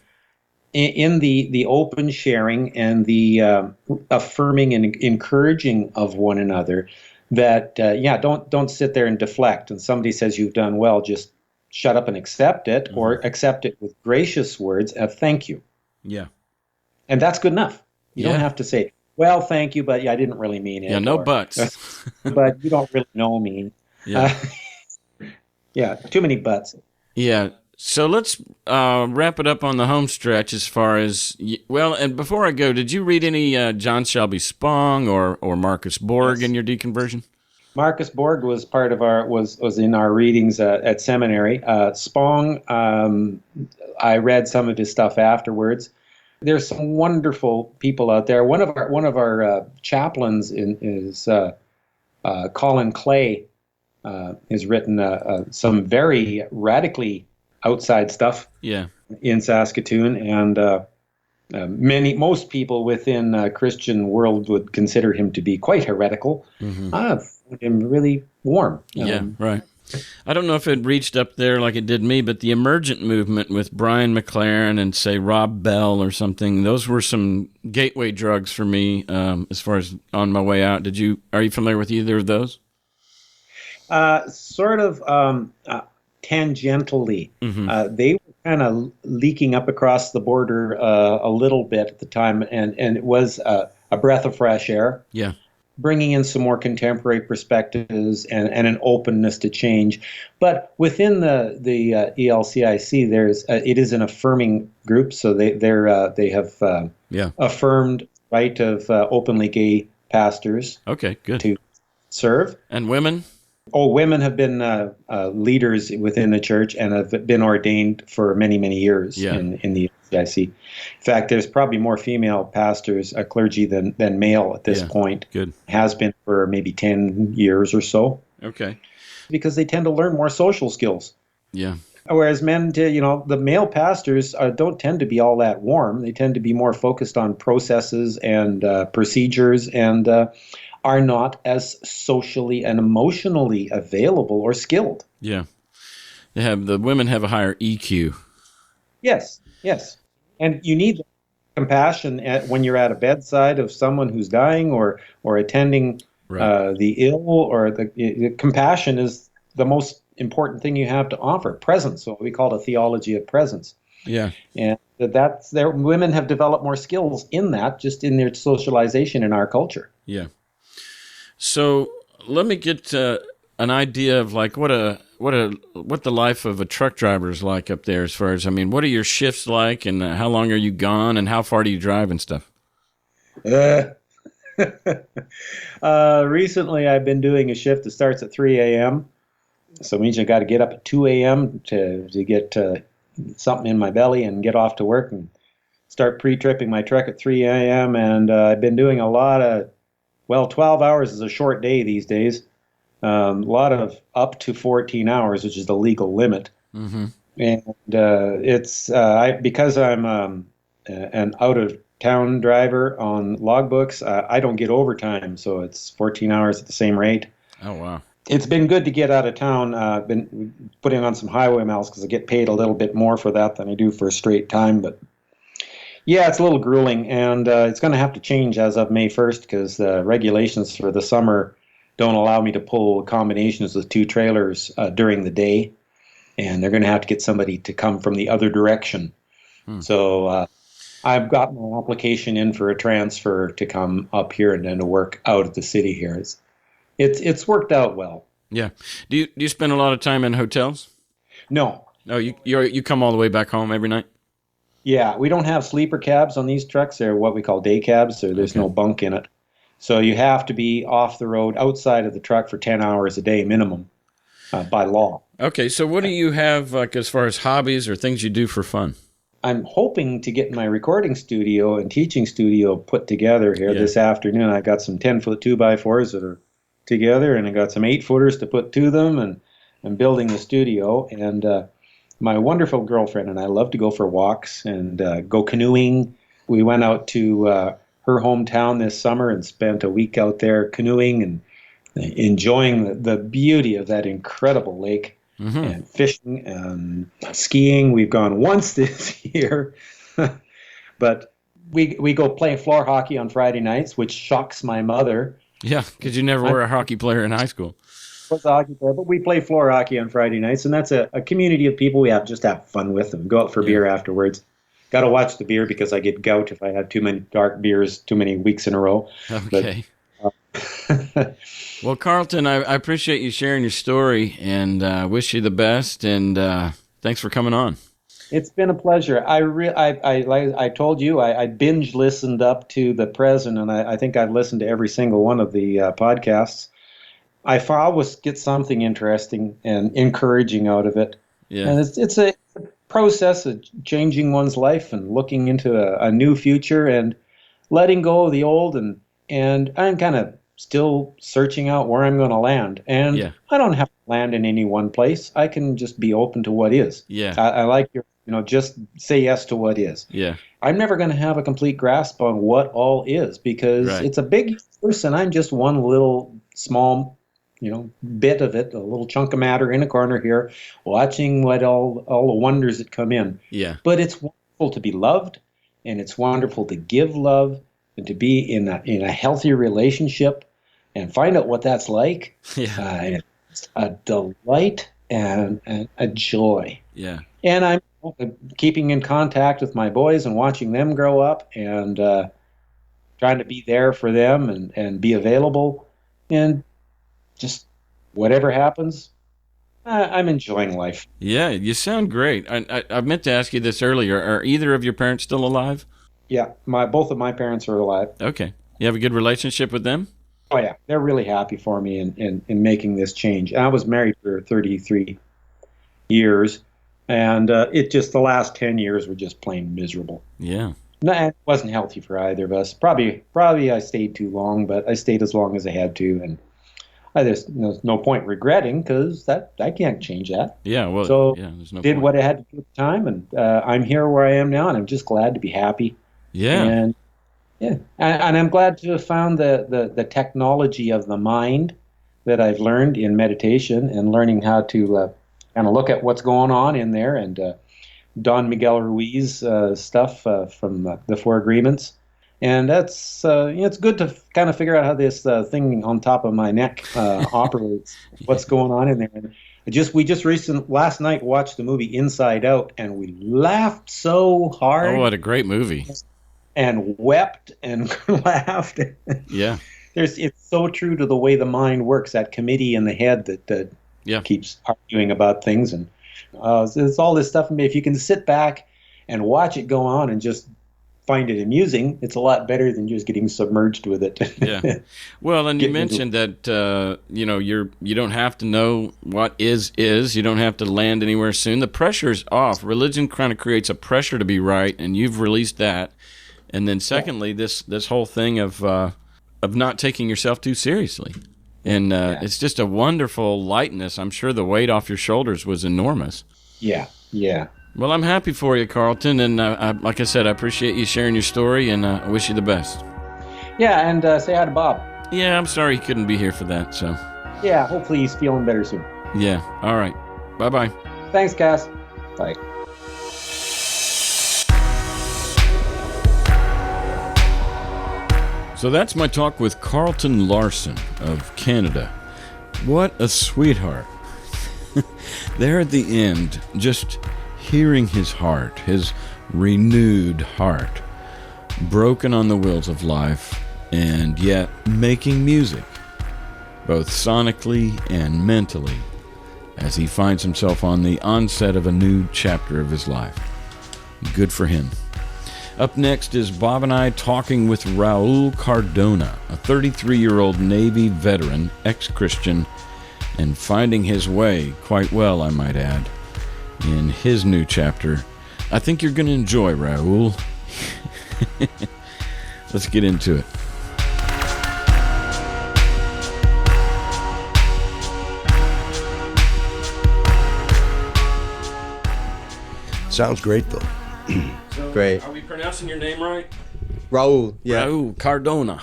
In the open sharing and the affirming and encouraging of one another, that don't sit there and deflect. And somebody says you've done well, just shut up and accept it, or accept it with gracious words of thank you. Yeah. And that's good enough. You don't have to say, well, thank you, but I didn't really mean it. Yeah, no buts. But you don't really know me. Yeah. Too many buts. Yeah. So let's wrap it up on the home stretch as far as, and before I go, did you read any John Shelby Spong or Marcus Borg in your deconversion? Marcus Borg was part of was in our readings at seminary. Spong, I read some of his stuff afterwards. There's some wonderful people out there. One of our chaplains is Colin Clay. Has written some very radically outside stuff. Yeah. In Saskatoon, and most people within Christian world would consider him to be quite heretical. I found him really warm. Right. I don't know if it reached up there like it did me, but the emergent movement with Brian McLaren and, say, Rob Bell or something, those were some gateway drugs for me as far as on my way out. Are you familiar with either of those? Sort of tangentially. They were kind of leaking up across the border a little bit at the time, and it was a breath of fresh air. Yeah. Bringing in some more contemporary perspectives and an openness to change. But within the ELCIC, it is an affirming group, so they have affirmed right of openly gay pastors. Okay, good. To serve. And women? Oh, women have been leaders within the church and have been ordained for many, many years in the ELCIC. In fact, there's probably more female pastors, clergy, than male at this point. Good. Has been for maybe 10 years or so. Okay. Because they tend to learn more social skills. Yeah. Whereas men, the male pastors don't tend to be all that warm. They tend to be more focused on processes and procedures and are not as socially and emotionally available or skilled. Yeah. The women have a higher EQ. Yes. And you need compassion when you're at a bedside of someone who's dying or attending Right. The ill or the compassion is the most important thing you have to offer. Presence, what we call a theology of presence. Yeah. And that's there. Women have developed more skills in that, just in their socialization in our culture. Yeah. So let me get an idea of like what the life of a truck driver is like up there. As far as, I mean, what are your shifts like, and how long are you gone, and how far do you drive and stuff? Recently, I've been doing a shift that starts at 3 a.m. So it means I got to get up at 2 a.m. to get something in my belly and get off to work and start pre-tripping my truck at 3 a.m. And I've been doing a lot of, 12 hours is a short day these days. A lot of up to 14 hours, which is the legal limit. Mm-hmm. And it's because I'm an out-of-town driver on logbooks, I don't get overtime, so it's 14 hours at the same rate. Oh, wow. It's been good to get out of town. I've been putting on some highway miles because I get paid a little bit more for that than I do for a straight time. But yeah, it's a little grueling, and it's going to have to change as of May 1st because the regulations for the summer don't allow me to pull combinations with two trailers during the day, and they're going to have to get somebody to come from the other direction. So I've got my application in for a transfer to come up here and then to work out of the city here. It's worked out well. Yeah. Do you spend a lot of time in hotels? No. No, you come all the way back home every night? Yeah, we don't have sleeper cabs on these trucks. They're what we call day cabs, so there's no bunk in it. So you have to be off the road outside of the truck for 10 hours a day minimum by law. Okay, so what do you have like as far as hobbies or things you do for fun? I'm hoping to get my recording studio and teaching studio put together here this afternoon. I got some 10-foot 2x4s that are together, and I got some 8-footers to put to them, and I'm building the studio. And my wonderful girlfriend and I love to go for walks and go canoeing. We went out to her hometown this summer and spent a week out there canoeing and enjoying the beauty of that incredible lake. Mm-hmm. And fishing and skiing. We've gone once this year, but we go play floor hockey on Friday nights, which shocks my mother. Yeah, because you never were a hockey player in high school. I was a hockey player, but we play floor hockey on Friday nights, and that's a community of people we have fun with and go out for beer afterwards. Got to watch the beer because I get gout if I have too many dark beers too many weeks in a row. Okay. Well, Carlton, I appreciate you sharing your story, and wish you the best, and thanks for coming on. It's been a pleasure. I told you, I binge listened up to the present, and I think I've listened to every single one of the podcasts. I always get something interesting and encouraging out of it. Yeah. And it's a process of changing one's life and looking into a new future and letting go of the old, and I'm kind of still searching out where I'm going to land. And I don't have to land in any one place. I can just be open to what is. Yeah. I like your, just say yes to what is. Yeah. I'm never going to have a complete grasp on what all is because it's a big universe and I'm just one little small, bit of it, a little chunk of matter in a corner here, watching what all the wonders that come in. Yeah. But it's wonderful to be loved, and it's wonderful to give love, and to be in a healthy relationship and find out what that's like. Yeah. It's a delight and a joy. Yeah. And I'm keeping in contact with my boys and watching them grow up and trying to be there for them and be available. And just whatever happens, I'm enjoying life. Yeah, you sound great. I meant to ask you this earlier. Are either of your parents still alive? Yeah, both of my parents are alive. Okay. You have a good relationship with them? Oh, yeah. They're really happy for me in making this change. I was married for 33 years, and the last 10 years were just plain miserable. Yeah. No, it wasn't healthy for either of us. Probably I stayed too long, but I stayed as long as I had to, and there's no point regretting because I can't change that. Yeah, well, so there's no did point. What I had to do at the time, and I'm here where I am now, and I'm just glad to be happy. Yeah. And I'm glad to have found the technology of the mind that I've learned in meditation and learning how to kind of look at what's going on in there, and Don Miguel Ruiz stuff from the Four Agreements, And that's it's good to kind of figure out how this thing on top of my neck operates. What's going on in there? And last night watched the movie Inside Out, and we laughed so hard. Oh, what a great movie! And wept and laughed. Yeah, it's so true to the way the mind works. That committee in the head that keeps arguing about things, and it's all this stuff. If you can sit back and watch it go on and just find it amusing, it's a lot better than just getting submerged with it. Yeah. Well, and you mentioned that you don't have to know what is. You don't have to land anywhere soon. The pressure's off. Religion kind of creates a pressure to be right, and you've released that. And then secondly, this whole thing of not taking yourself too seriously. And it's just a wonderful lightness. I'm sure the weight off your shoulders was enormous. Yeah. Well, I'm happy for you, Carlton, and like I said, I appreciate you sharing your story, and I wish you the best. Yeah, and say hi to Bob. Yeah, I'm sorry he couldn't be here for that, so. Yeah, hopefully he's feeling better soon. Yeah, all right. Bye-bye. Thanks, Cass. Bye. So that's my talk with Carlton Larsen of Canada. What a sweetheart. There at the end, just hearing his heart, his renewed heart, broken on the wheels of life, and yet making music, both sonically and mentally, as he finds himself on the onset of a new chapter of his life. Good for him. Up next is Bob and I talking with Raul Cardona, a 33-year-old Navy veteran, ex-Christian, and finding his way quite well, I might add, in his new chapter. I think you're going to enjoy, Raul. Let's get into it. Sounds great, though. Great. Are we pronouncing your name right? Raul, yeah. Raul Cardona.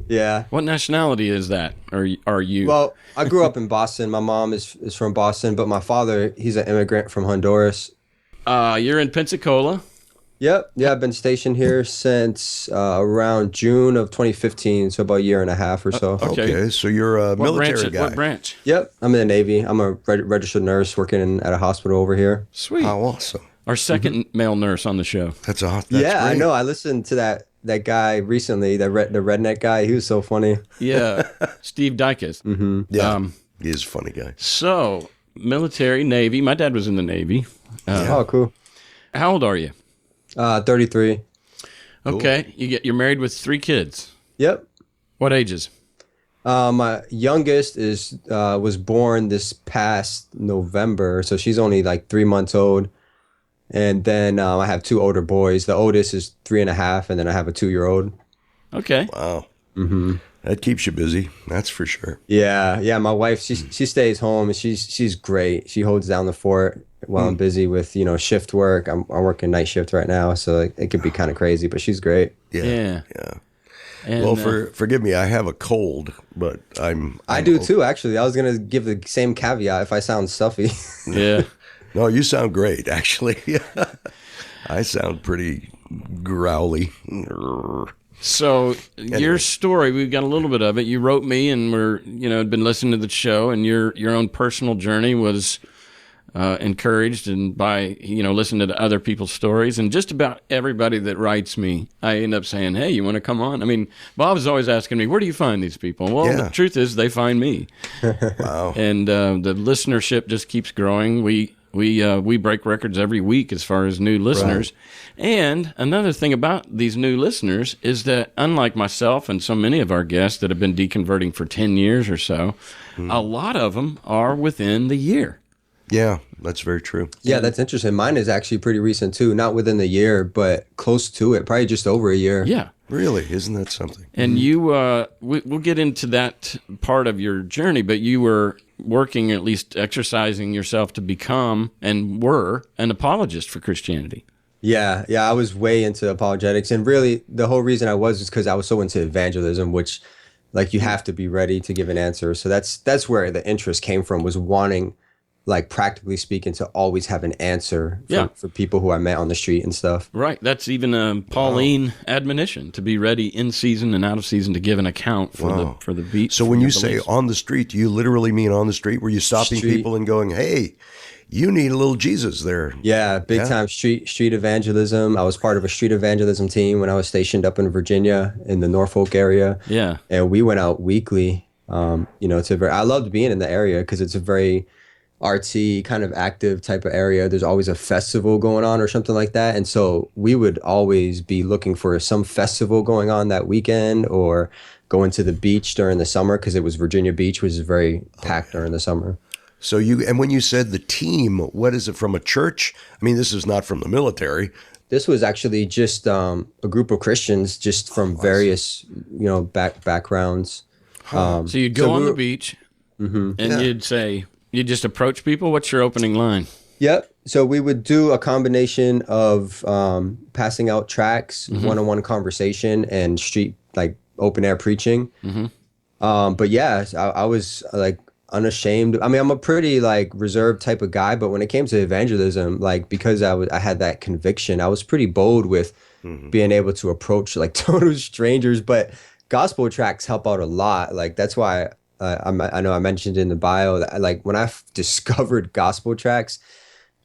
Yeah. What nationality is that? Or are you? Well, I grew up in Boston. My mom is from Boston, but my father, he's an immigrant from Honduras. You're in Pensacola? Yep. Yeah, I've been stationed here since around June of 2015, so about a year and a half or so. Okay, so you're a military guy. What branch? Yep. I'm in the Navy. I'm a registered nurse working at a hospital over here. Sweet. How awesome. Our second male nurse on the show. That's awesome. Yeah, I know. I listened to that guy recently, the redneck guy. He was so funny. Yeah, Steve Dykes. Mm-hmm. Yeah, he is a funny guy. So, military, Navy. My dad was in the Navy. Oh, cool. How old are you? 33. Okay, cool. You're married with 3 kids. Yep. What ages? My youngest was born this past November, so she's only like 3 months old. And then I have 2 older boys. The oldest is 3.5, and then I have a 2-year-old. Okay. Wow. Mm-hmm. That keeps you busy. That's for sure. Yeah. My wife, she stays home, and she's great. She holds down the fort while I'm busy with shift work. I'm working night shift right now, so it could be kind of crazy, but she's great. Yeah. And, well, forgive me, I have a cold, but I do too, actually. I was gonna give the same caveat if I sound stuffy. Yeah. No, you sound great, actually. I sound pretty growly. So your story, we've got a little bit of it. You wrote me, and had been listening to the show, and your own personal journey was encouraged and by listening to other people's stories. And just about everybody that writes me, I end up saying, "Hey, you want to come on?" I mean, Bob's always asking me, "Where do you find these people?" Well, The truth is, they find me. Wow. And the listenership just keeps growing. We break records every week as far as new listeners. Right. And another thing about these new listeners is that, unlike myself and so many of our guests that have been deconverting for 10 years or so, a lot of them are within the year. Yeah, that's very true. Yeah, that's interesting. Mine is actually pretty recent too. Not within the year, but close to it. Probably just over a year. Yeah. Really? Isn't that something? And you, we'll get into that part of your journey, but you were working, at least exercising yourself to become and were an apologist for Christianity. Yeah, I was way into apologetics. And really, the whole reason I was because I was so into evangelism, which, like, you have to be ready to give an answer. So that's where the interest came from, was wanting, like practically speaking, to always have an answer for, Yeah. for people who I met on the street and stuff. Right. That's even a Pauline admonition, to be ready in season and out of season to give an account for the beat. So for when your you say beliefs. on the street, do you literally mean on the street? Were you stopping Street. people and going, hey, you need a little Jesus there? Yeah, big Yeah. time street evangelism. I was part of a street evangelism team when I was stationed up in Virginia in the Norfolk area. Yeah. And we went out weekly. I loved being in the area because it's a very artsy, kind of active type of area. There's always a festival going on or something like that. And so we would always be looking for some festival going on that weekend, or going to the beach during the summer, because it was Virginia Beach, which is very packed during the summer. So and when you said the team, what is it, from a church? I mean, this is not from the military. This was actually just a group of Christians, just from various, backgrounds. So you'd go on we the were- beach and Yeah. you'd just approach people. What's your opening line? Yep. So we would do a combination of passing out tracts, one-on-one conversation, and street, like open air preaching. But yeah, I was like unashamed. I mean, I'm a pretty like reserved type of guy, but when it came to evangelism, like, because I had that conviction, I was pretty bold with being able to approach like total strangers. But gospel tracts help out a lot. Like, that's why I know I mentioned in the bio that, like, when I discovered gospel tracts,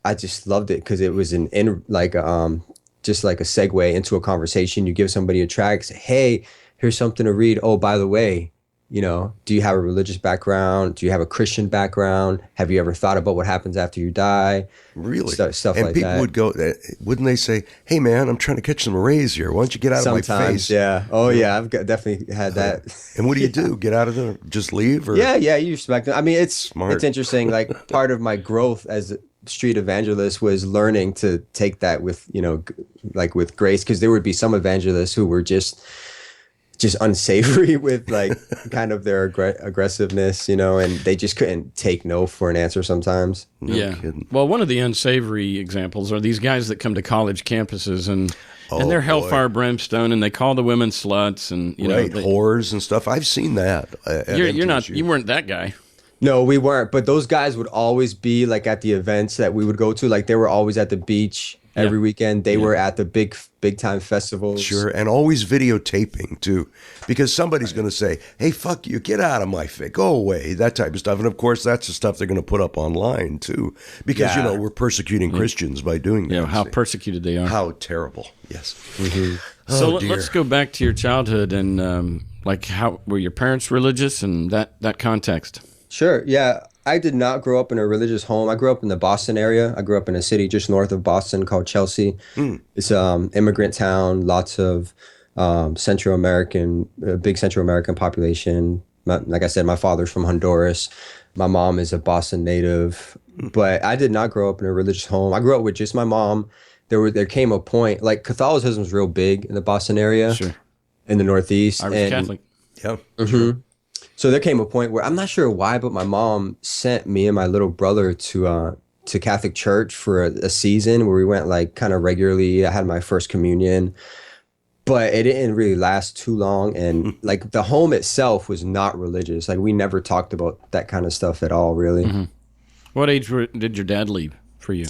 I just loved it, because it was just like a segue into a conversation. You give somebody a tract, say, hey, here's something to read. Oh, by the way, do you have a religious background? Do you have a Christian background? Have you ever thought about what happens after you die? Really? Stuff and like people that. would go, wouldn't they say, hey, man, I'm trying to catch some rays here. Why don't you get out of my face? Yeah. Oh, yeah. Definitely had that. And what do you do? Get out of there? Just leave? Or? Yeah. You respect them. I mean, it's interesting. Like, part of my growth as a street evangelist was learning to take that with, with grace, because there would be some evangelists who were just unsavory with like kind of their aggressiveness, and they just couldn't take no for an answer sometimes. Yeah. Kidding. Well, one of the unsavory examples are these guys that come to college campuses and they're hellfire brimstone, and they call the women sluts, and whores and stuff. I've seen that. You weren't that guy. No, we weren't. But those guys would always be like at the events that we would go to. Like, they were always at the beach every weekend. They were at the big time festivals. Sure, and always videotaping too, because somebody's going to say, hey, fuck you, get out of my face, go away, that type of stuff. And of course, that's the stuff they're going to put up online too, because, we're persecuting Christians by doing that. Yeah, how persecuted they are. How terrible, yes. So Oh, dear. let's go back to your childhood and how were your parents religious and that context? Sure. Yeah. I did not grow up in a religious home. I grew up in the Boston area. I grew up in a city just north of Boston called Chelsea. It's an immigrant town, lots of big Central American population. Like I said, my father's from Honduras. My mom is a Boston native. But I did not grow up in a religious home. I grew up with just my mom. There came a point, like, Catholicism was real big in the Boston area, in the Northeast. Irish Catholic. Yeah. So there came a point where, I'm not sure why, but my mom sent me and my little brother to Catholic church for a season where we went like kind of regularly. I had my first communion, but it didn't really last too long. And like, the home itself was not religious. Like, we never talked about that kind of stuff at all, really. What age did your dad leave for you?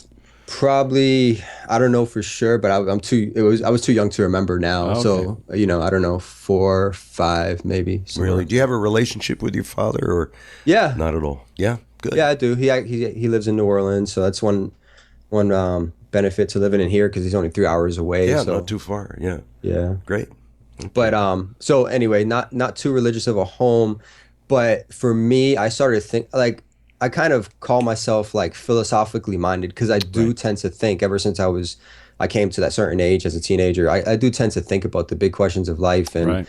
Probably, I don't know for sure, but I was too young to remember now. Okay. So, I don't know, 4, 5, maybe. Really? Do you have a relationship with your father, or Yeah. not at all? Yeah, good. Yeah, I do. He lives in New Orleans, so that's one benefit to living in here, because he's only 3 hours away. Yeah, so. not too far. Yeah, Yeah. great. But so anyway, not too religious of a home, but for me, I started to think, like, I kind of call myself like philosophically minded, because I do tend to think, ever since I came to that certain age as a teenager, I do tend to think about the big questions of life. And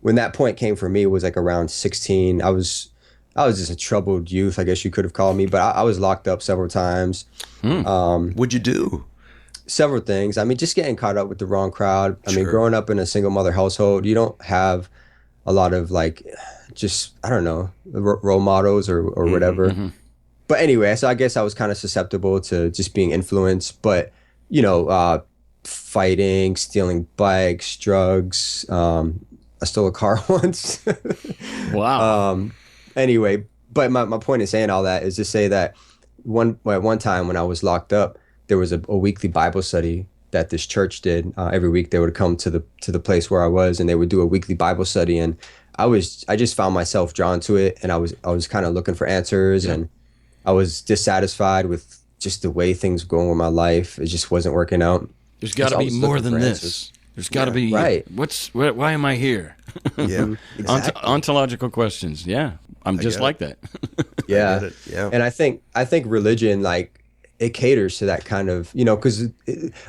when that point came for me, it was like around 16. I was just a troubled youth, I guess you could have called me, but I was locked up several times. What'd you do? Several things. I mean, just getting caught up with the wrong crowd. I mean, growing up in a single mother household, you don't have a lot of like, just, I don't know, role models or whatever. But anyway, so I guess I was kind of susceptible to just being influenced. But, fighting, stealing bikes, drugs. I stole a car once. Wow. Anyway, but my point in saying all that is to say that at one time when I was locked up, there was a weekly Bible study that this church did. Every week they would come to the place where I was, and they would do a weekly Bible study. And I just found myself drawn to it, and I was kind of looking for answers, and I was dissatisfied with just the way things were going with my life. It just wasn't working out. There's got to be more than this. Answers. There's got to be, right. Why am I here? Yeah. Exactly. Ontological questions. Yeah. I'm just like that. Yeah. Yeah. And I think religion, like, it caters to that kind of, because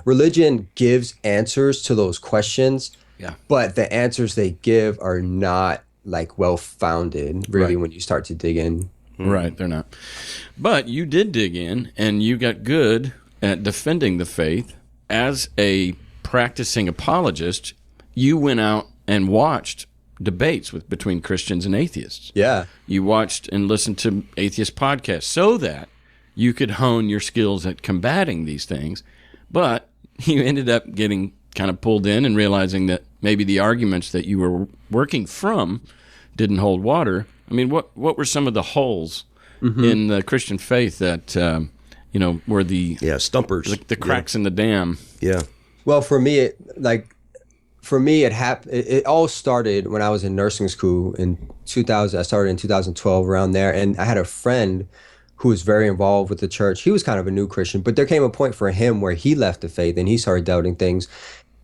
religion gives answers to those questions. Yeah. But the answers they give are not like well-founded, really, when you start to dig in. Right. They're not. But you did dig in, and you got good at defending the faith. As a practicing apologist, you went out and watched debates between Christians and atheists. Yeah. You watched and listened to atheist podcasts so that you could hone your skills at combating these things. But you ended up getting kind of pulled in and realizing that maybe the arguments that you were working from didn't hold water. I mean, what were some of the holes in the Christian faith that, were the stumpers, the cracks in the dam? Yeah. Well, for me, it happened. It all started when I was in nursing school in 2000. I started in 2012, around there, and I had a friend who was very involved with the church. He was kind of a new Christian, but there came a point for him where he left the faith and he started doubting things,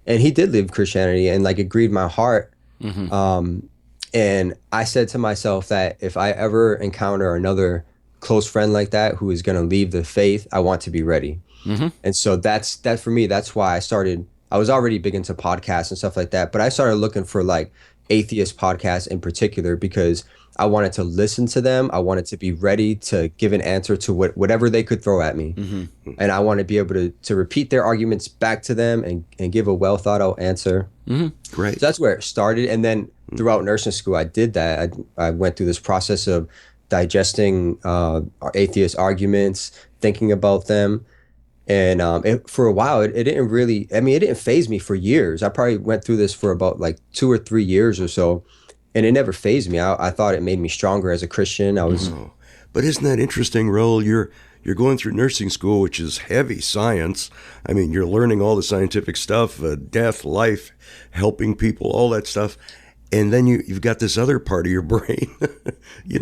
and he did leave Christianity, and like it grieved my heart. And I said to myself that if I ever encounter another close friend like that who is going to leave the faith, I want to be ready. And so that for me, that's why I was already big into podcasts and stuff like that, but I started looking for like atheist podcasts in particular because I wanted to listen to them. I wanted to be ready to give an answer to whatever they could throw at me. And I want to be able to repeat their arguments back to them and give a well thought out answer. Great. So that's where it started. And then throughout nursing school, I did that. I went through this process of digesting our atheist arguments, thinking about them. And for a while, it didn't really, it didn't faze me for years. I probably went through this for about like 2 or 3 years or so, and it never fazed me. I thought it made me stronger as a Christian. But isn't that interesting, Raul? You're going through nursing school, which is heavy science. I mean, you're learning all the scientific stuff, death, life, helping people, all that stuff. And then you've got this other part of your brain,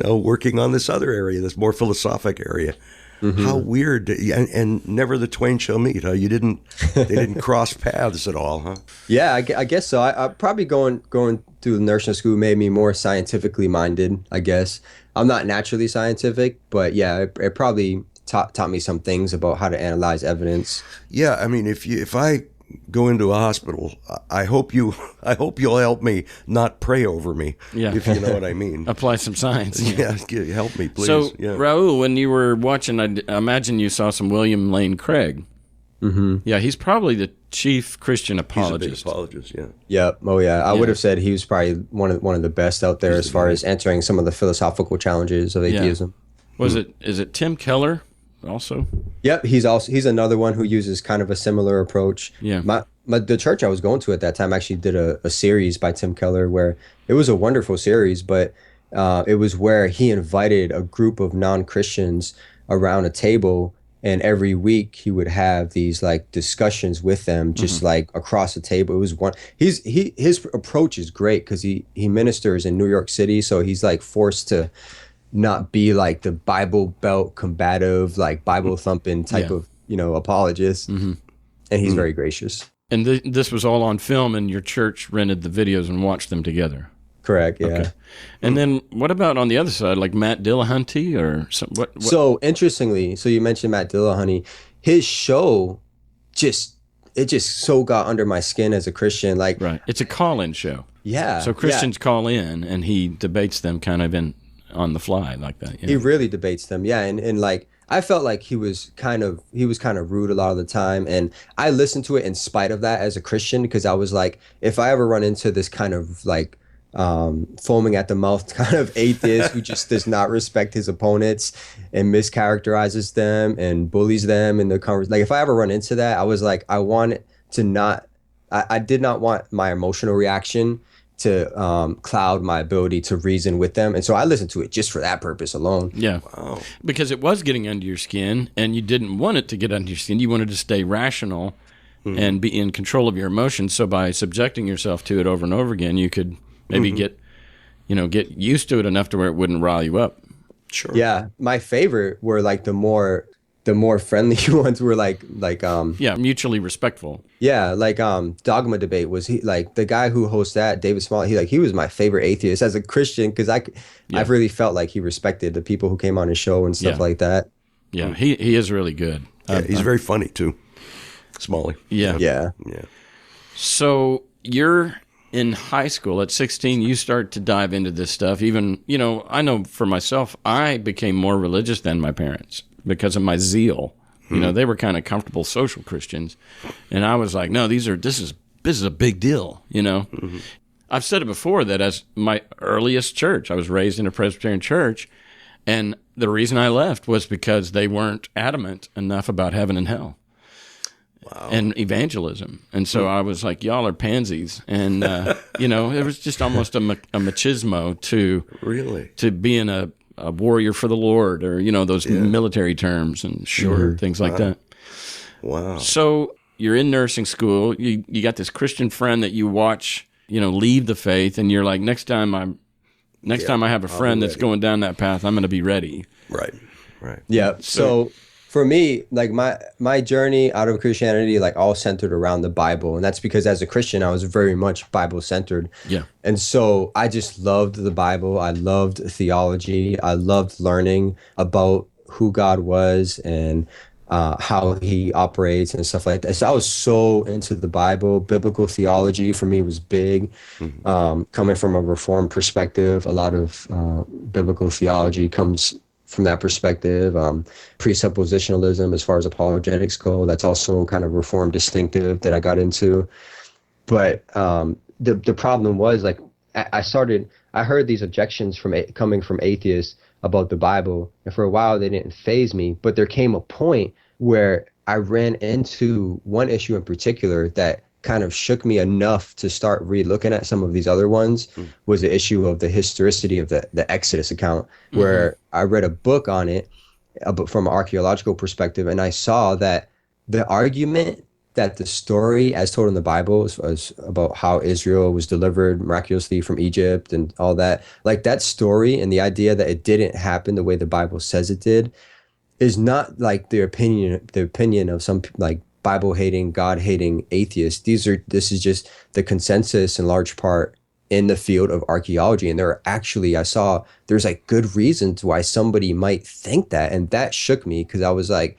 working on this other area, this more philosophic area. How weird, and never the twain shall meet, huh? They didn't cross paths at all, huh? Yeah, I guess so. I probably going through nursing school made me more scientifically minded, I guess. I'm not naturally scientific, but yeah, it probably taught me some things about how to analyze evidence. Yeah, I mean, if I go into a hospital, I hope you'll help me not pray over me. Yeah. If you know what I mean. Apply some science. Yeah, help me, please. So, yeah. Raul, when you were watching, I imagine you saw some William Lane Craig. Yeah, he's probably the chief Christian apologist. He's a big apologist, yeah. Yep. Oh yeah. I would have said he was probably one of the best out there as far as answering some of the philosophical challenges of atheism. Is it Tim Keller also? Yep. He's another one who uses kind of a similar approach. Yeah. The church I was going to at that time actually did a series by Tim Keller where it was a wonderful series, but it was where he invited a group of non-Christians around a table, and every week he would have these like discussions with them, just like across the table. It was his approach is great because he ministers in New York City, so he's like forced to not be like the Bible Belt combative, like Bible thumping type of apologist, and he's very gracious. And this was all on film, and your church rented the videos and watched them together. Correct. Yeah. Okay. And then what about on the other side, like Matt Dillahunty or what? So interestingly, you mentioned Matt Dillahunty. His show just so got under my skin as a Christian. Like, right. It's a call-in show. Yeah. So Christians call in, and he debates them kind of on the fly like that. Yeah. He really debates them. Yeah. And like, I felt like he was kind of rude a lot of the time, and I listened to it in spite of that as a Christian, because I was like, if I ever run into this kind of like foaming at the mouth kind of atheist who just does not respect his opponents and mischaracterizes them and bullies them in the conversation, like if I ever run into that, I was like, I did not want my emotional reaction to cloud my ability to reason with them. And so I listened to it just for that purpose alone. Yeah. Wow. Because it was getting under your skin, and you didn't want it to get under your skin. You wanted to stay rational and be in control of your emotions. So by subjecting yourself to it over and over again, you could maybe get used to it enough to where it wouldn't rile you up. Sure. Yeah. My favorite were like the more friendly ones were like mutually respectful. Yeah, like Dogma Debate was the guy who hosts that, David Small, he was my favorite atheist as a Christian, because I really felt like he respected the people who came on his show and stuff like that. Yeah, he is really good. Yeah, he's very funny too. Smalley. Yeah. Yeah. Yeah. So you're in high school at 16, you start to dive into this stuff. Even, I know for myself, I became more religious than my parents because of my zeal. They were kind of comfortable social Christians, and I was like, no, this is a big deal. I've said it before that as my earliest church, I was raised in a Presbyterian church, and the reason I left was because they weren't adamant enough about heaven and hell. Wow. And evangelism. And so I was like, y'all are pansies. And, it was just almost a machismo to being a warrior for the Lord, or, those military terms and things like that. Wow. So you're in nursing school. You got this Christian friend that you watch, leave the faith. And you're like, next time I have a friend that's going down that path, I'm going to be ready. Right. Yeah. So for me, like my journey out of Christianity, like all centered around the Bible. And that's because as a Christian, I was very much Bible centered. Yeah. And so I just loved the Bible. I loved theology. I loved learning about who God was and how he operates and stuff like that. So I was so into the Bible. Biblical theology for me was big. Coming from a Reformed perspective, a lot of biblical theology comes from that perspective. Presuppositionalism, as far as apologetics go, that's also kind of Reformed distinctive that I got into. But the problem was, like, I heard these objections coming from atheists about the Bible, and for a while they didn't faze me. But there came a point where I ran into one issue in particular that kind of shook me enough to start re-looking at some of these other ones. Was the issue of the historicity of the Exodus account, where I read a book on it from an archaeological perspective, and I saw that the argument that the story as told in the Bible was about how Israel was delivered miraculously from Egypt and all that, like that story and the idea that it didn't happen the way the Bible says it did, is not like the opinion of some like Bible-hating, God-hating atheists. This is just the consensus in large part in the field of archaeology. And there's like good reasons why somebody might think that. And that shook me, because I was like,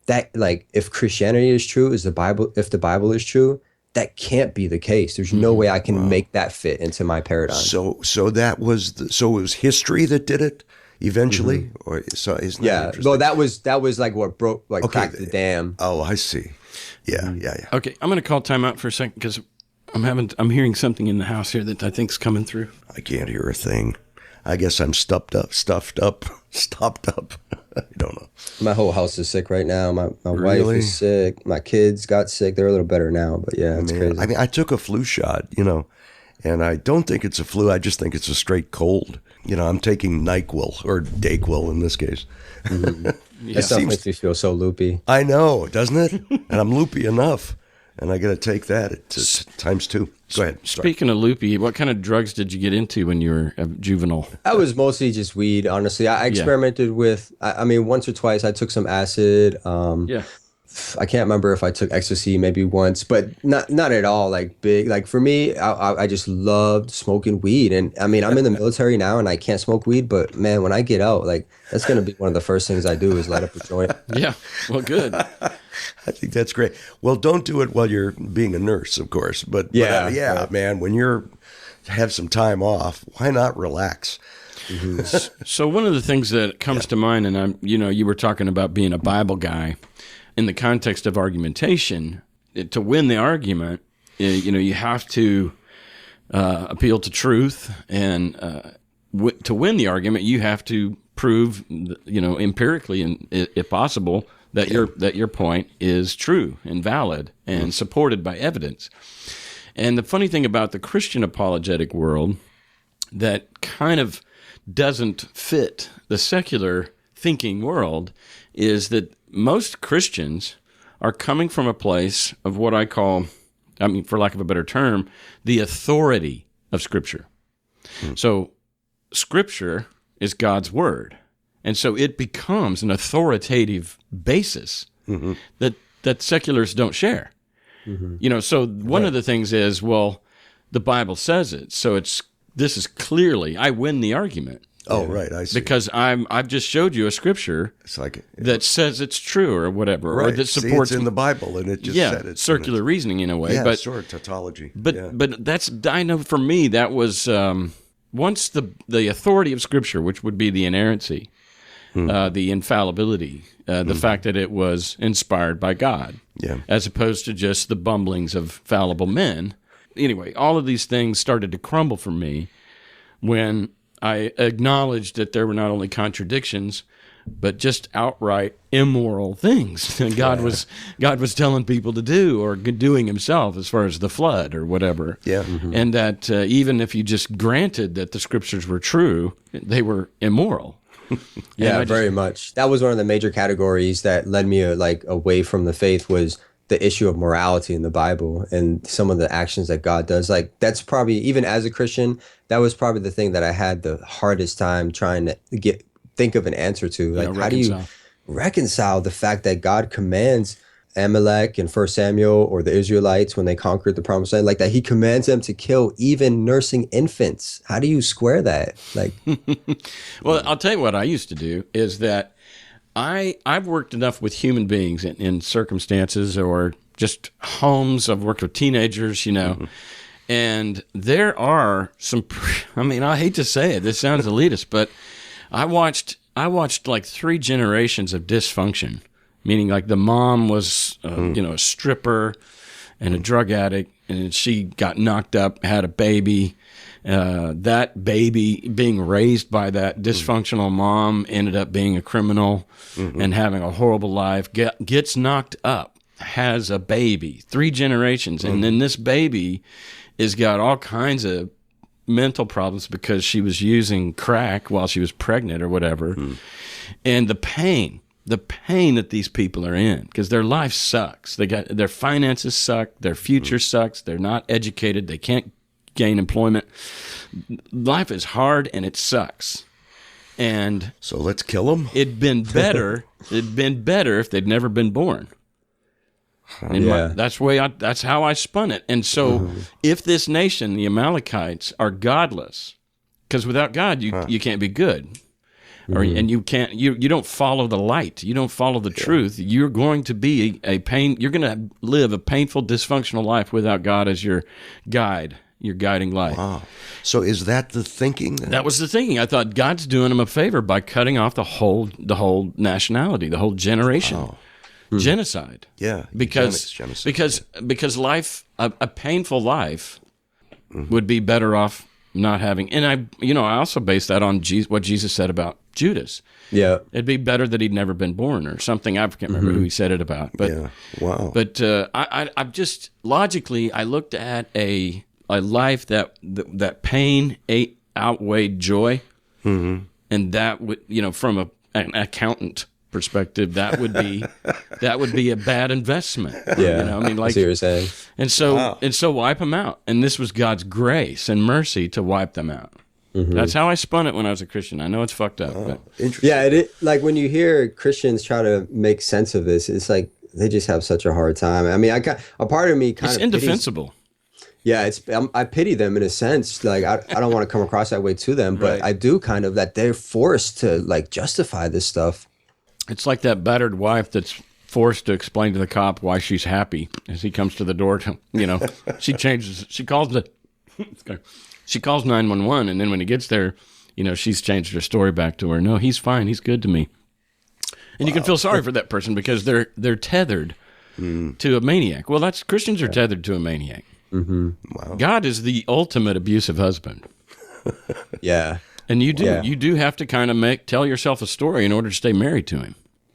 if Christianity is true, if the Bible is true, that can't be the case. There's no way I can make that fit into my paradigm. So it was history that did it eventually? Or so isn't that well, that was like what cracked the dam. Oh, I see. Yeah. Okay, I'm going to call timeout for a second, because I'm hearing something in the house here that I think's coming through. I can't hear a thing. I guess I'm stuffed up. I don't know. My whole house is sick right now. My wife is sick. My kids got sick. They're a little better now, but yeah, it's crazy. I mean, I took a flu shot, and I don't think it's a flu. I just think it's a straight cold. I'm taking NyQuil, or Dayquil in this case. That stuff makes me feel so loopy. I know, doesn't it? And I'm loopy enough, and I got to take that times 2. Go ahead. Speaking of loopy, what kind of drugs did you get into when you were a juvenile? I was mostly just weed, honestly. I experimented with, once or twice I took some acid. I can't remember if I took ecstasy maybe once, but not at all like big. Like for me, I just loved smoking weed. And I'm in the military now and I can't smoke weed, but man, when I get out, like that's going to be one of the first things I do is light up a joint. Yeah. Well, good. I think that's great. Well, don't do it while you're being a nurse, of course. But man, when have some time off, why not relax? So one of the things that comes to mind, and you were talking about being a Bible guy. In the context of argumentation, to win the argument, you have to appeal to truth, and to win the argument, you have to prove, empirically, and if possible, that your point is true and valid and supported by evidence. And the funny thing about the Christian apologetic world that kind of doesn't fit the secular thinking world is that most Christians are coming from a place of what I call, I mean, for lack of a better term, the authority of Scripture. So Scripture is God's Word. And so it becomes an authoritative basis that seculars don't share. You know, so one of the things is, well, the Bible says it, so this is clearly, I win the argument. Oh, right, I see. Because I've just showed you a scripture that says it's true or whatever, or that supports. See, it's in the Bible, and it just said it. Circular reasoning in a way. Yeah, but, sort of tautology. But that's, I know for me, that was, once the authority of Scripture, which would be the inerrancy, the infallibility, the fact that it was inspired by God, as opposed to just the bumblings of fallible men. Anyway, all of these things started to crumble for me when I acknowledged that there were not only contradictions, but just outright immoral things that God was telling people to do or doing himself, as far as the flood or whatever. And that even if you just granted that the scriptures were true, they were immoral. Very much. That was one of the major categories that led me away from the faith, was the issue of morality in the Bible and some of the actions that God does. Like, that's probably, even as a Christian, that was probably the thing that I had the hardest time trying to think of an answer to. Like, how do you reconcile the fact that God commands Amalek in 1 Samuel, or the Israelites when they conquered the Promised Land, like that he commands them to kill even nursing infants? How do you square that? Like, well, I'll tell you what I used to do is that I've worked enough with human beings in circumstances or just homes. I've worked with teenagers, you know, and there are some, I mean, I hate to say it, this sounds elitist, but I watched like 3 generations of dysfunction, meaning like the mom was, a stripper and a drug addict, and she got knocked up, had a baby. That baby being raised by that dysfunctional mom ended up being a criminal and having a horrible life, gets knocked up, has a baby, 3 generations. And then this baby has got all kinds of mental problems because she was using crack while she was pregnant or whatever. And the pain that these people are in, because their life sucks. Their finances suck. Their future sucks. They're not educated. They can't gain employment. Life is hard and it sucks. And so let's kill them. It'd been better if they'd never been born. That's how I spun it. And so if this nation, the Amalekites, are godless, because without God you can't be good. And you can't, you don't follow the light. You don't follow the truth. You're going to be you're going to live a painful, dysfunctional life without God as your guide. Your guiding light. Wow. So is that the thinking? That was the thinking. I thought God's doing them a favor by cutting off the whole nationality, the whole generation. Genocide. Yeah. Because life, a painful life, would be better off not having. And I also based that on what Jesus said about Judas. Yeah. It'd be better that he'd never been born or something. I can't remember who he said it about. But wow. But I've just logically, I looked at a life that pain outweighed joy, and that would, from an accountant perspective, that would be a bad investment. Yeah, I mean, like, I see what you're saying. And so wipe them out, and this was God's grace and mercy to wipe them out. That's how I spun it when I was a Christian. I know it's fucked up. But. Interesting. Yeah, like when you hear Christians try to make sense of this, it's like they just have such a hard time. I mean, a part of me kind of it's indefensible. Yeah, I pity them in a sense. Like, I don't want to come across that way to them, but I do kind of, that they're forced to like justify this stuff. It's like that battered wife that's forced to explain to the cop why she's happy as he comes to the door. She calls 911, and then when he gets there, she's changed her story back to her. No, he's fine. He's good to me. And you can feel sorry for that person because they're tethered to a maniac. Well, Christians are tethered to a maniac. Wow. God is the ultimate abusive husband. Yeah. And you do have to kind of tell yourself a story in order to stay married to him.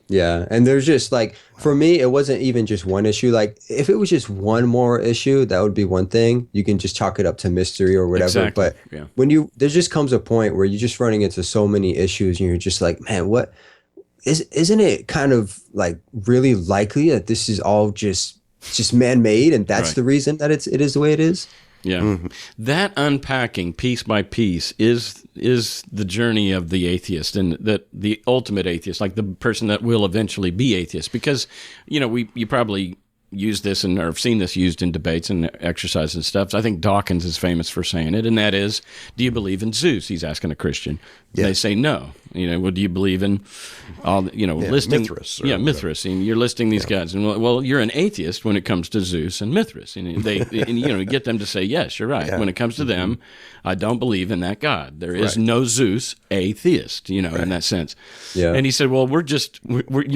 Yeah. And there's just like, for me, it wasn't even just one issue. Like if it was just one more issue, that would be one thing. You can just chalk it up to mystery or whatever. Exactly. But when there just comes a point where you're just running into so many issues and you're just like, man, isn't it kind of like really likely that this is all just man-made and that's the reason that it is the way it is? Yeah. That unpacking piece by piece is the journey of the atheist, and that the ultimate atheist, like the person that will eventually be atheist. Because, you probably use this or have seen this used in debates and exercises and stuff. So I think Dawkins is famous for saying it, and that is, do you believe in Zeus? He's asking a Christian. Yeah. They say no. Well, do you believe in all listing Mithras? Mithras. And you're listing these guys, and well, you're an atheist when it comes to Zeus and Mithras, and they you get them to say yes, you're right. Yeah. When it comes to them, I don't believe in that God. There is no Zeus, atheist, in that sense. Yeah. And he said, well, you're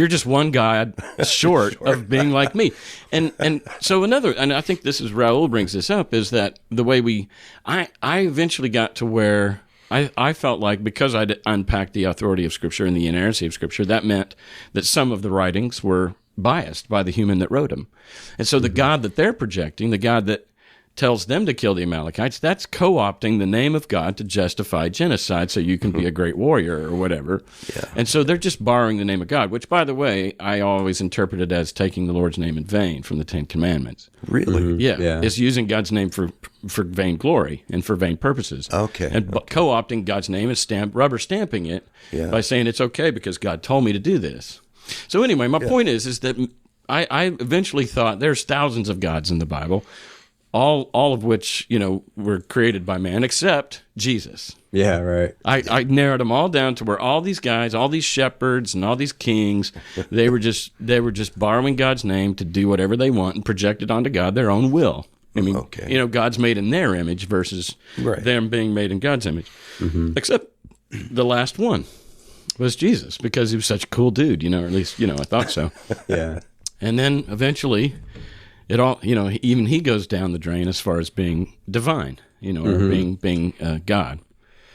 just one God short of being like me. And so and I think this is Raul brings this up, is that the way I eventually got to where I felt like, because I'd unpacked the authority of Scripture and the inerrancy of Scripture, that meant that some of the writings were biased by the human that wrote them. And so the God that they're projecting, the God that tells them to kill the Amalekites, that's co-opting the name of God to justify genocide so you can be a great warrior or whatever. Yeah. And so they're just borrowing the name of God, which, by the way, I always interpreted as taking the Lord's name in vain from the Ten Commandments. Really? Mm-hmm. Yeah. It's using God's name for vain glory and for vain purposes. Okay. And co-opting God's name and rubber stamping it by saying it's okay because God told me to do this. So anyway, my point is that I eventually thought there's thousands of gods in the Bible, all of which, were created by man, except Jesus. Yeah, right. I narrowed them all down to where all these guys, all these shepherds and all these kings, they were just borrowing God's name to do whatever they want and project it onto God their own will. I mean, God's made in their image versus them being made in God's image. Mm-hmm. Except the last one was Jesus, because he was such a cool dude, or at least, I thought so. Yeah. And then eventually it all, even he goes down the drain as far as being divine, or being God.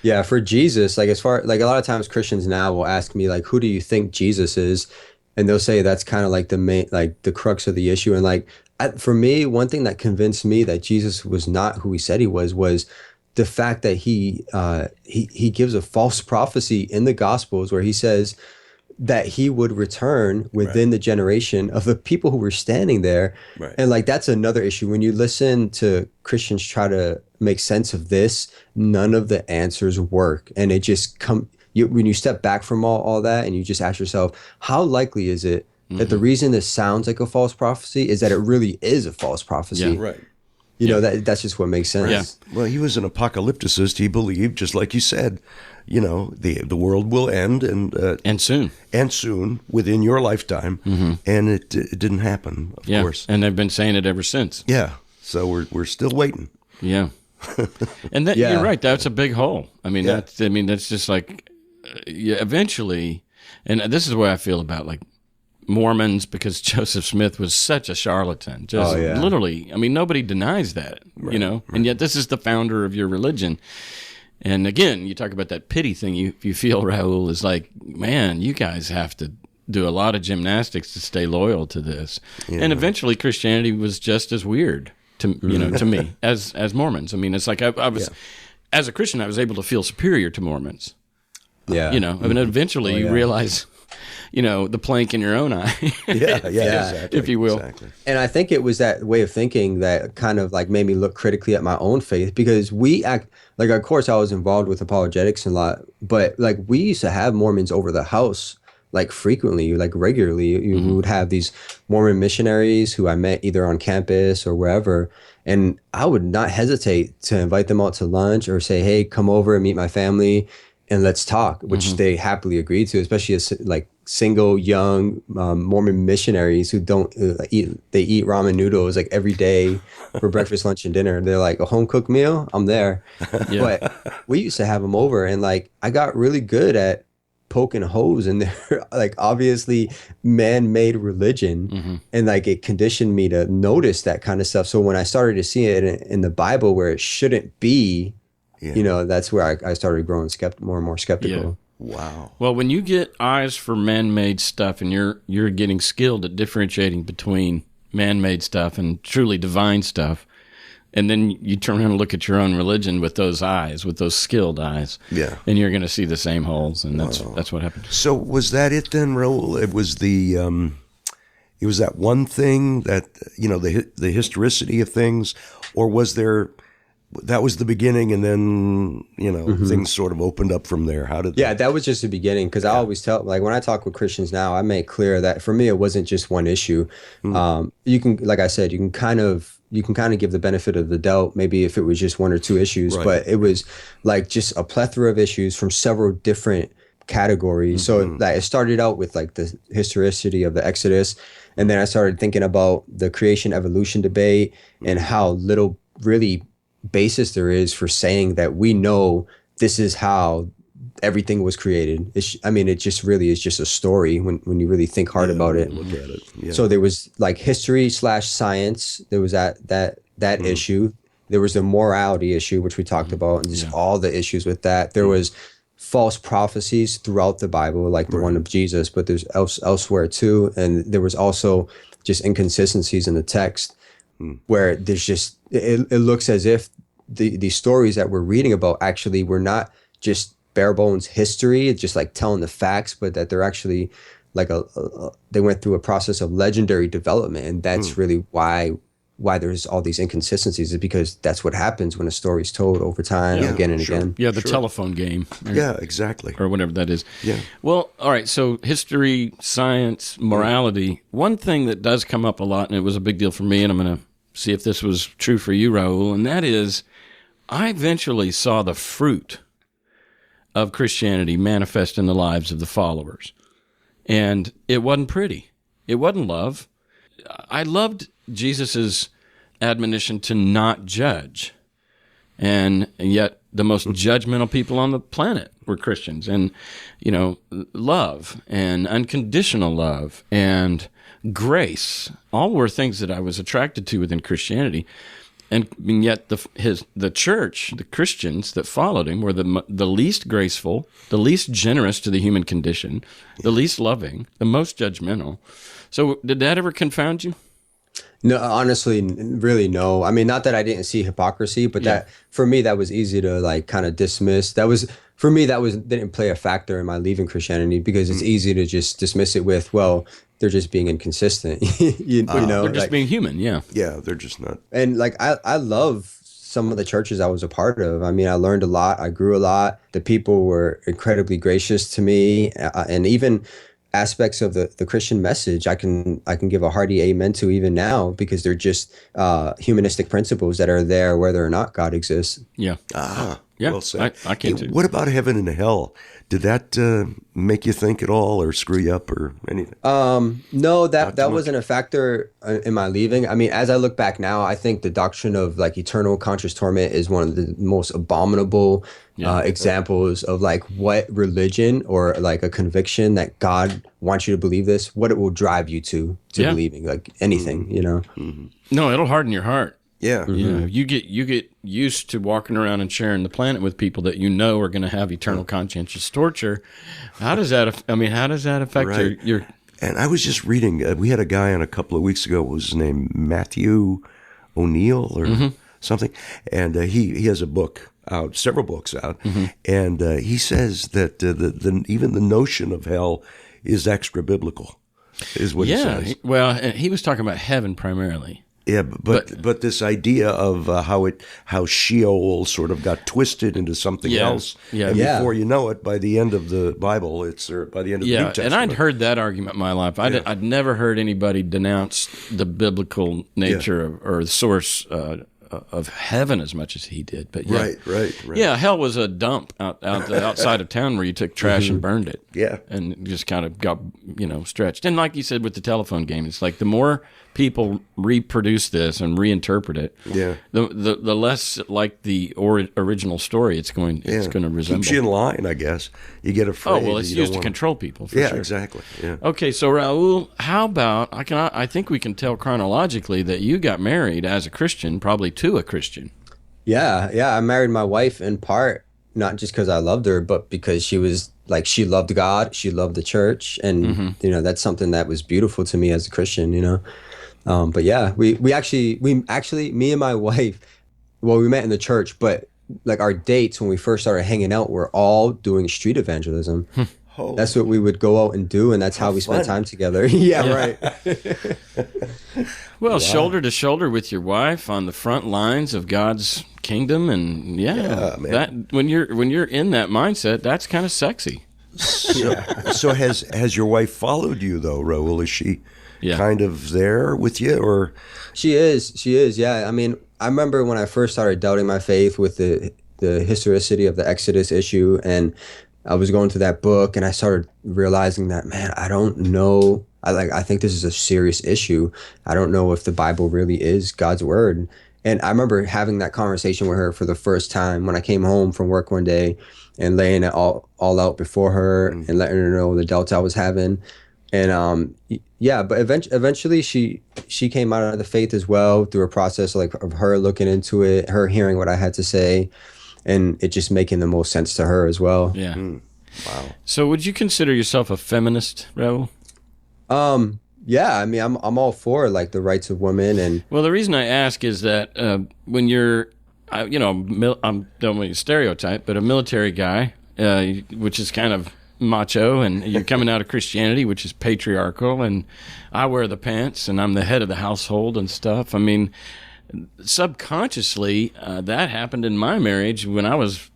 Yeah, for Jesus, like a lot of times Christians now will ask me, like, who do you think Jesus is? And they'll say that's kind of like the main, like the crux of the issue. And like, for me, one thing that convinced me that Jesus was not who he said he was the fact that he gives a false prophecy in the Gospels where he says that he would return within the generation of the people who were standing there. Right. And like, that's another issue. When you listen to Christians try to make sense of this, none of the answers work. And it just when you step back from all that and you just ask yourself, how likely is it that the reason this sounds like a false prophecy is that it really is a false prophecy? Yeah, right. That's just what makes sense. Yeah. Well, he was an apocalypticist. He believed, just like you said, the world will end and soon within your lifetime, and it didn't happen, of course. And they've been saying it ever since. Yeah, so we're still waiting. Yeah, and that you're right. That's a big hole. I mean, that's just like eventually, and this is the way I feel about like Mormons, because Joseph Smith was such a charlatan. Just literally, I mean, nobody denies that, and yet this is the founder of your religion. And again, you talk about that pity thing you feel, Raul, is like, man, you guys have to do a lot of gymnastics to stay loyal to this. Yeah. And eventually Christianity was just as weird to to me as Mormons. I mean, it's like I was as a Christian, I was able to feel superior to Mormons. Yeah. I mean, eventually you realize the plank in your own eye. Exactly, if you will. Exactly. And I think it was that way of thinking that kind of like made me look critically at my own faith, because we act like, of course, I was involved with apologetics a lot, but like we used to have Mormons over the house like frequently, like regularly. You would have these Mormon missionaries who I met either on campus or wherever, and I would not hesitate to invite them out to lunch or say, hey, come over and meet my family and let's talk, which they happily agreed to, especially as like single young Mormon missionaries who don't eat ramen noodles like every day for breakfast, lunch, and dinner. They're like, a home cooked meal, I'm there. But we used to have them over, and like I got really good at poking holes in their like obviously man-made religion, and like it conditioned me to notice that kind of stuff. So when I started to see it in the Bible where it shouldn't be, that's where I started growing more and more skeptical. Wow. Well, when you get eyes for man-made stuff and you're getting skilled at differentiating between man-made stuff and truly divine stuff, and then you turn around and look at your own religion with those eyes, with those skilled eyes, and you're going to see the same holes, and that's what happened. So was that it then, Raul? It was it was that one thing that, you know, the historicity of things, or was there? That was the beginning, and then, you know, things sort of opened up from there. How did? Yeah, that was just the beginning. Because I always tell, like, when I talk with Christians now, I make clear that for me, it wasn't just one issue. You can, like I said, you can kind of give the benefit of the doubt, maybe if it was just one or two issues, but it was like just a plethora of issues from several different categories. So like, it started out with like the historicity of the Exodus, and then I started thinking about the creation evolution debate and how little really basis there is for saying that we know this is how everything was created. It just really is just a story when you really think hard about it. Look at it. Yeah. So there was like history / science. There was that issue. There was the morality issue, which we talked about, and just all the issues with that. There was false prophecies throughout the Bible, like the one of Jesus, but there's elsewhere too. And there was also just inconsistencies in the text where there's just, it looks as if the stories that we're reading about actually were not just bare bones history, it's just like telling the facts, but that they're actually like they went through a process of legendary development. And that's really why there's all these inconsistencies, is because that's what happens when a story's told over time, again and again. Yeah, the telephone game. Right? Yeah, exactly. Or whatever that is. Yeah. Well, all right, so history, science, morality. One thing that does come up a lot, and it was a big deal for me, and I'm going to see if this was true for you, Raul, and that is I eventually saw the fruit of Christianity manifest in the lives of the followers. And it wasn't pretty. It wasn't love. I loved Jesus's admonition to not judge. And yet the most judgmental people on the planet were Christians. And, you know, love and unconditional love and grace, all were things that I was attracted to within Christianity. And yet the church, the Christians that followed him, were the least graceful, the least generous to the human condition, the least loving, the most judgmental. So did that ever confound you? No, honestly, really no. I mean, not that I didn't see hypocrisy, but that for me, that was easy to like kind of dismiss. For me, didn't play a factor in my leaving Christianity, because it's easy to just dismiss it with, well, they're just being inconsistent. you know, they're just being human. Yeah. Yeah, they're just not. And like, I love some of the churches I was a part of. I mean, I learned a lot. I grew a lot. The people were incredibly gracious to me, and even aspects of the Christian message I can give a hearty amen to even now, because they're just humanistic principles that are there whether or not God exists. Yeah. Yeah, well said. I can too. What about heaven and hell? Did that make you think at all, or screw you up, or anything? No, that wasn't a factor in my leaving. I mean, as I look back now, I think the doctrine of like eternal conscious torment is one of the most abominable examples of like what religion or like a conviction that God wants you to believe this, what it will drive you to believing like anything, you know? Mm-hmm. No, it'll harden your heart. Yeah. You know, you get used to walking around and sharing the planet with people that you know are going to have eternal conscientious torture. How does that affect your? And I was just reading. We had a guy on a couple of weeks ago. What was his name? Matthew O'Neill or something. And he has a book out, several books out, and he says that even the notion of hell is extra biblical, is what he says. Well, he was talking about heaven primarily. Yeah, but this idea of how Sheol sort of got twisted into something else, and before you know it, by the end of the Bible, by the end of the New Testament. And I'd heard that argument in my life. I'd never heard anybody denounce the biblical nature or the source of heaven as much as he did. But right. Yeah, hell was a dump outside of town where you took trash and burned it. Yeah, and just kind of got stretched. And like you said with the telephone game, it's like the more people reproduce this and reinterpret it, the less like the original story it's going to resemble. Keeps you in line, I guess. You get afraid. Oh well, it's used to control people. For sure. Exactly. Yeah. Okay, so Raul, how about I think we can tell chronologically that you got married as a Christian, probably to a Christian. Yeah. I married my wife in part not just because I loved her, but because she was like she loved God, she loved the church, and you know, that's something that was beautiful to me as a Christian, you know. But yeah, we actually me and my wife, well, we met in the church, but like our dates when we first started hanging out were all doing street evangelism. Oh. That's what we would go out and do, and that's how we spent time together. Yeah, right. Well, shoulder to shoulder with your wife on the front lines of God's kingdom, and that when you're in that mindset, that's kind of sexy. So has your wife followed you though, Raul? Is she kind of there with you, or? She is. Yeah. I mean, I remember when I first started doubting my faith with the historicity of the Exodus issue, and I was going through that book, and I started realizing that, man, I don't know. I think this is a serious issue. I don't know if the Bible really is God's word. And I remember having that conversation with her for the first time when I came home from work one day and laying it all out before her and letting her know the doubts I was having. And but eventually she came out of the faith as well through a process of her looking into it, her hearing what I had to say, and it just making the most sense to her as well. Yeah. Wow. So would you consider yourself a feminist, Raul? Yeah, I mean, I'm all for like the rights of women, and well, the reason I ask is that when you're, I don't want to stereotype, but a military guy, which is kind of macho, and you're coming out of Christianity, which is patriarchal, and I wear the pants, and I'm the head of the household and stuff. I mean, subconsciously, that happened in my marriage when I was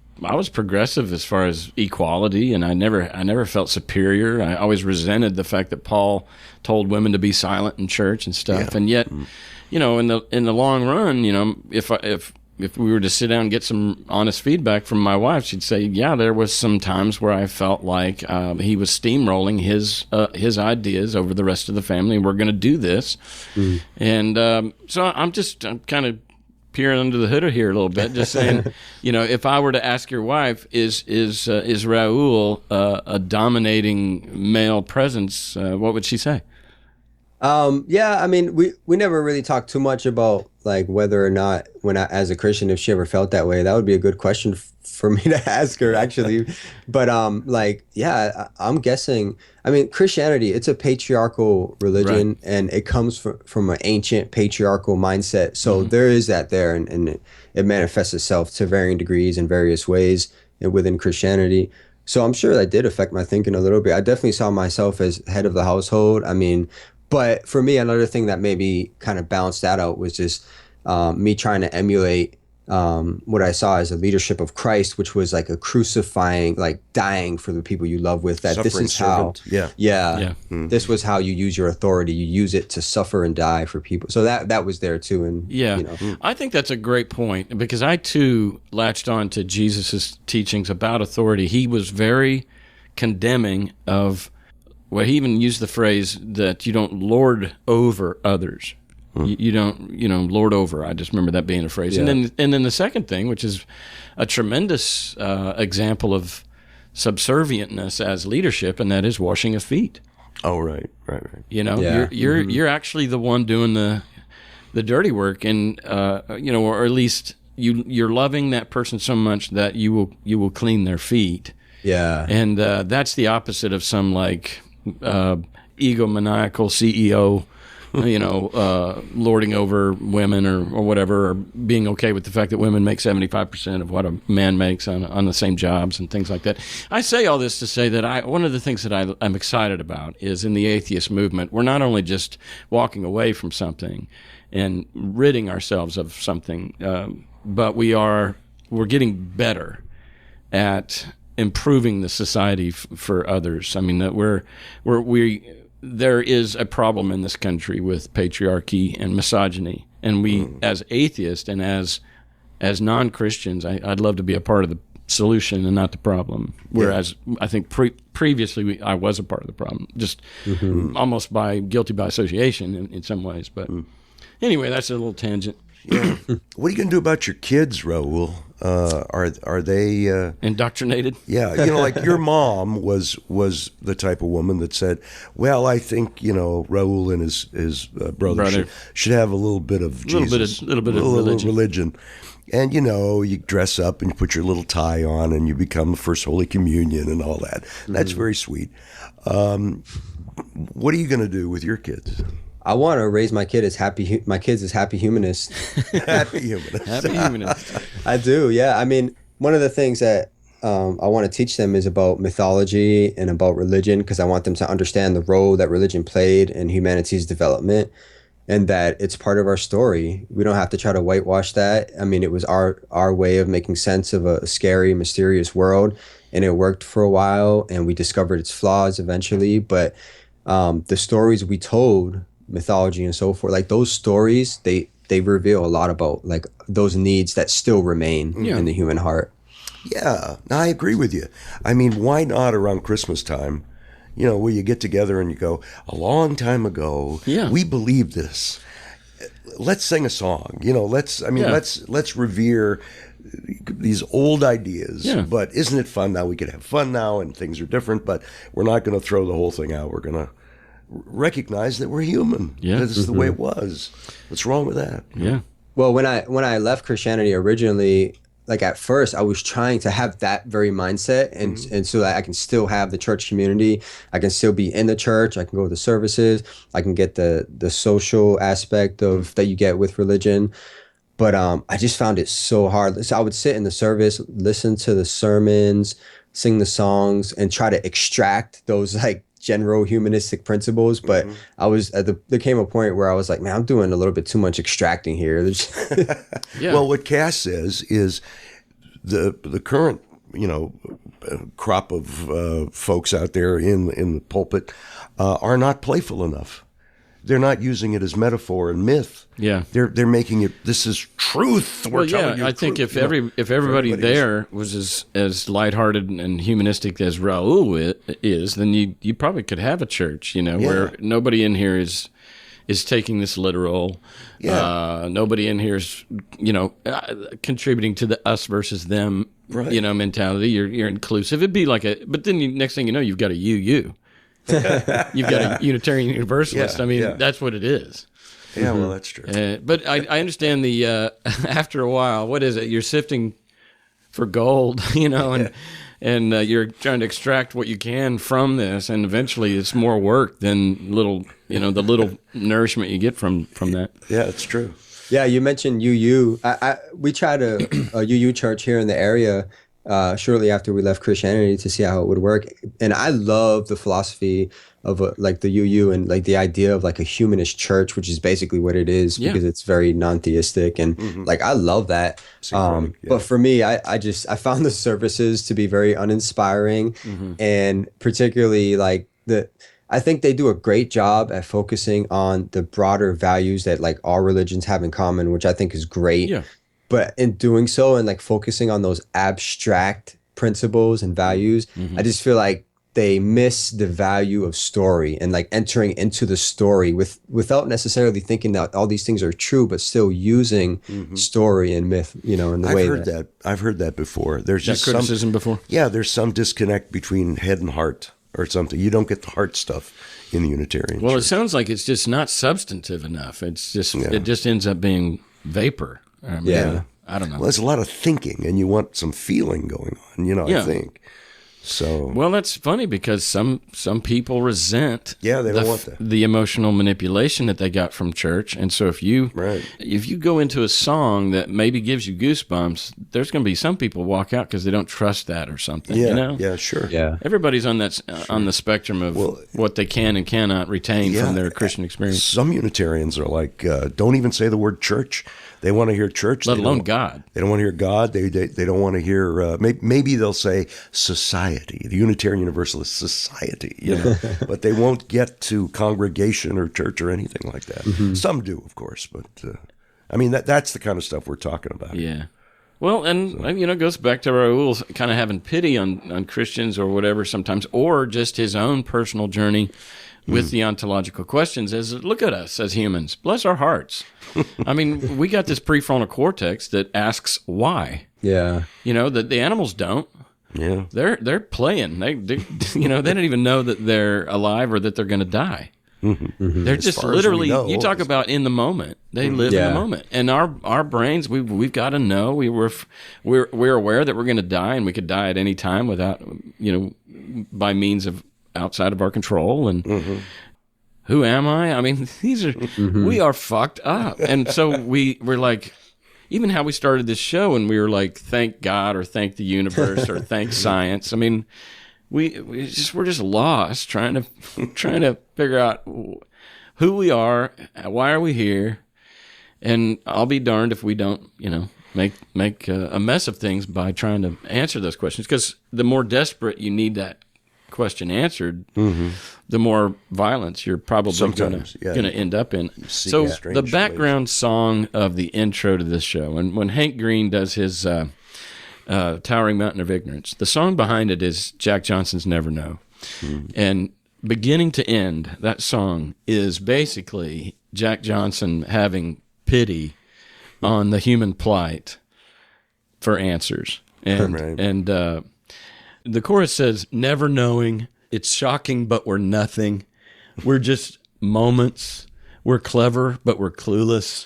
progressive as far as equality, and I never felt superior. I always resented the fact that Paul told women to be silent in church and stuff. And yet, in the long run, if we were to sit down and get some honest feedback from my wife, she'd say, yeah, there was some times where I felt like he was steamrolling his ideas over the rest of the family, and we're going to do this. And so I'm kind of peering under the hood here a little bit, just saying, if I were to ask your wife, is Raul a dominating male presence? What would she say? Yeah, I mean, we never really talked too much about like whether or not as a Christian, if she ever felt that way. That would be a good question for me to ask her, actually. But I'm guessing. I mean, Christianity, it's a patriarchal religion, right, and it comes from an ancient patriarchal mindset. So there is that there, and it manifests itself to varying degrees in various ways within Christianity. So I'm sure that did affect my thinking a little bit. I definitely saw myself as head of the household. I mean, but for me, another thing that maybe kind of balanced that out was just me trying to emulate what I saw as a leadership of Christ, which was like a crucifying, like dying for the people you love with. That suffering this is servant. This was how you use your authority. You use it to suffer and die for people. So that was there too. And I think that's a great point, because I too latched on to Jesus's teachings about authority. He was very condemning of. Well, he even used the phrase that you don't lord over others. You don't, lord over. I just remember that being a phrase. Yeah. And then the second thing, which is a tremendous example of subservientness as leadership, and that is washing of feet. Oh, right. You're actually the one doing the dirty work, and or at least you're loving that person so much that you will clean their feet. Yeah, and that's the opposite of some like egomaniacal CEO, lording over women or whatever, or being okay with the fact that women make 75% of what a man makes on the same jobs and things like that. I say all this to say that one of the things that I'm excited about is in the atheist movement, we're not only just walking away from something and ridding ourselves of something, but we're getting better at improving the society for others. I mean, that there is a problem in this country with patriarchy and misogyny, and we, as atheists and as non-Christians, I'd love to be a part of the solution and not the problem. Whereas I think previously I was a part of the problem, just almost guilty by association in some ways. But anyway, that's a little tangent. Yeah. What are you going to do about your kids, Raul? Are they Indoctrinated? Yeah, like your mom was the type of woman that said, "Well, I think Raul and his brother should have a little bit of Jesus, little bit of religion." And you dress up and you put your little tie on and you become the first Holy Communion and all that. That's very sweet. What are you going to do with your kids? I want to raise my kids as happy humanists. Happy humanists. Happy humanists. I do, yeah. I mean, one of the things that I want to teach them is about mythology and about religion, because I want them to understand the role that religion played in humanity's development, and that it's part of our story. We don't have to try to whitewash that. I mean, it was our way of making sense of a scary, mysterious world, and it worked for a while, and we discovered its flaws eventually. But the stories we told, mythology and so forth, like those stories, they reveal a lot about like those needs that still remain in the human heart. Yeah, I agree with you. I mean, why not around Christmas time, where you get together and you go, a long time ago, we believed this. Let's sing a song. Let's revere these old ideas. Yeah. But isn't it fun now? We can have fun now and things are different, but we're not going to throw the whole thing out. We're going to recognize that we're human. Yeah. This is the way it was. What's wrong with that? Yeah. Well, when I left Christianity originally, like at first I was trying to have that very mindset and so that I can still have the church community. I can still be in the church. I can go to the services. I can get the social aspect of that you get with religion. But I just found it so hard. So I would sit in the service, listen to the sermons, sing the songs, and try to extract those like general humanistic principles. But there came a point where I was like, man, I'm doing a little bit too much extracting here. Well, what Cass says is the current crop of folks out there in the pulpit are not playful enough. They're not using it as metaphor and myth. Yeah, they're making it. This is truth. I think if everybody there was as lighthearted and humanistic as Raul is, then you probably could have a church, where nobody in here is taking this literal. Yeah. Nobody in here is contributing to the us versus them mentality. You're inclusive. It'd be like but then next thing you know, you've got a UU. You've got a Unitarian Universalist. That's what it is. Yeah, well, that's true. But I understand the after a while, what is it? You're sifting for gold, and you're trying to extract what you can from this, and eventually it's more work than the little nourishment you get from that. Yeah, it's true. Yeah, you mentioned UU. We tried a UU church here in the area shortly after we left Christianity to see how it would work. And I love the philosophy of like the UU and like the idea of like a humanist church, which is basically what it is because it's very non-theistic. And like, I love that. But for me, I found the services to be very uninspiring and particularly like I think they do a great job at focusing on the broader values that like all religions have in common, which I think is great. Yeah. But in doing so and like focusing on those abstract principles and values, I just feel like they miss the value of story and like entering into the story without necessarily thinking that all these things are true, but still using story and myth, in the way that I've heard that before. There's just criticism before. Yeah, there's some disconnect between head and heart or something. You don't get the heart stuff in the Unitarian Well, church. It sounds like it's just not substantive enough. It's just it just ends up being vapor. I don't know. Well, there's a lot of thinking, and you want some feeling going on, I think. So well, that's funny because some people resent they don't want that. The emotional manipulation that they got from church, and so if you go into a song that maybe gives you goosebumps, there's going to be some people walk out because they don't trust that or something. Yeah, sure. Yeah, everybody's on that on the spectrum of what they can and cannot retain from their Christian experience. Some Unitarians are like, don't even say the word church. They want to hear church, let alone God. They don't want to hear God. They don't want to hear. Maybe they'll say society, the Unitarian Universalist society, but they won't get to congregation or church or anything like that. Some do, of course, but that's the kind of stuff we're talking about. Yeah. Well, and it goes back to Raul kind of having pity on Christians or whatever sometimes, or just his own personal journey with the ontological questions is, look at us as humans. Bless our hearts. I mean, we got this prefrontal cortex that asks why. Yeah. You know, that the animals don't. Yeah. They're playing. They you know, they don't even know that they're alive or that they're going to die. They're just far as we literally, know. you talk about in the moment. They live in the moment. And our brains, we've got to know. We're aware that we're going to die, and we could die at any time without, you know, by means of outside of our control. And who am I? I mean, we are fucked up. And so we're like, even how we started this show, and we were like, thank God or thank the universe or thank science. I mean, we're just lost trying to figure out who we are, why are we here, and I'll be darned if we don't, you know, make a mess of things by trying to answer those questions. Because the more desperate you need that question answered, the more violence you're probably going to end up in. So the background song of the intro to this show, and when Hank Green does his Towering Mountain of Ignorance, the song behind it is Jack Johnson's Never Know. And beginning to end, that song is basically Jack Johnson having pity on the human plight for answers. And the chorus says, never knowing, it's shocking, but we're nothing. We're just moments. We're clever, but we're clueless.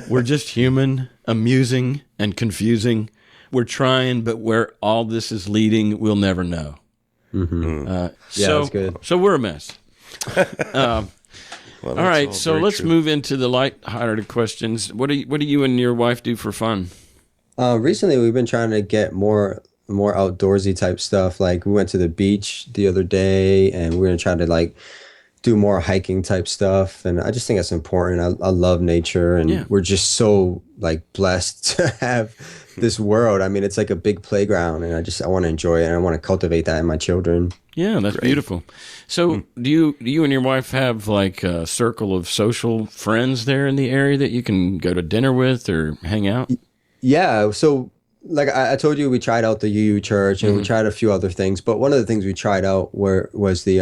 We're just human, amusing, and confusing. We're trying, but where all this is leading, we'll never know. That's good. So we're a mess. All right, so let's move into the light-hearted questions. What do you and your wife do for fun? Recently, we've been trying to get more outdoorsy type stuff. Like we went to the beach the other day, and we're gonna try to like do more hiking type stuff. And I just think that's important. I love nature, and we're just so like blessed to have this world. I mean, it's like a big playground, and I want to enjoy it, and I want to cultivate that in my children. Yeah, that's beautiful. So do you and your wife have like a circle of social friends there in the area that you can go to dinner with or hang out? Yeah, so like I told you, we tried out the UU Church, and we tried a few other things. But one of the things we tried out was the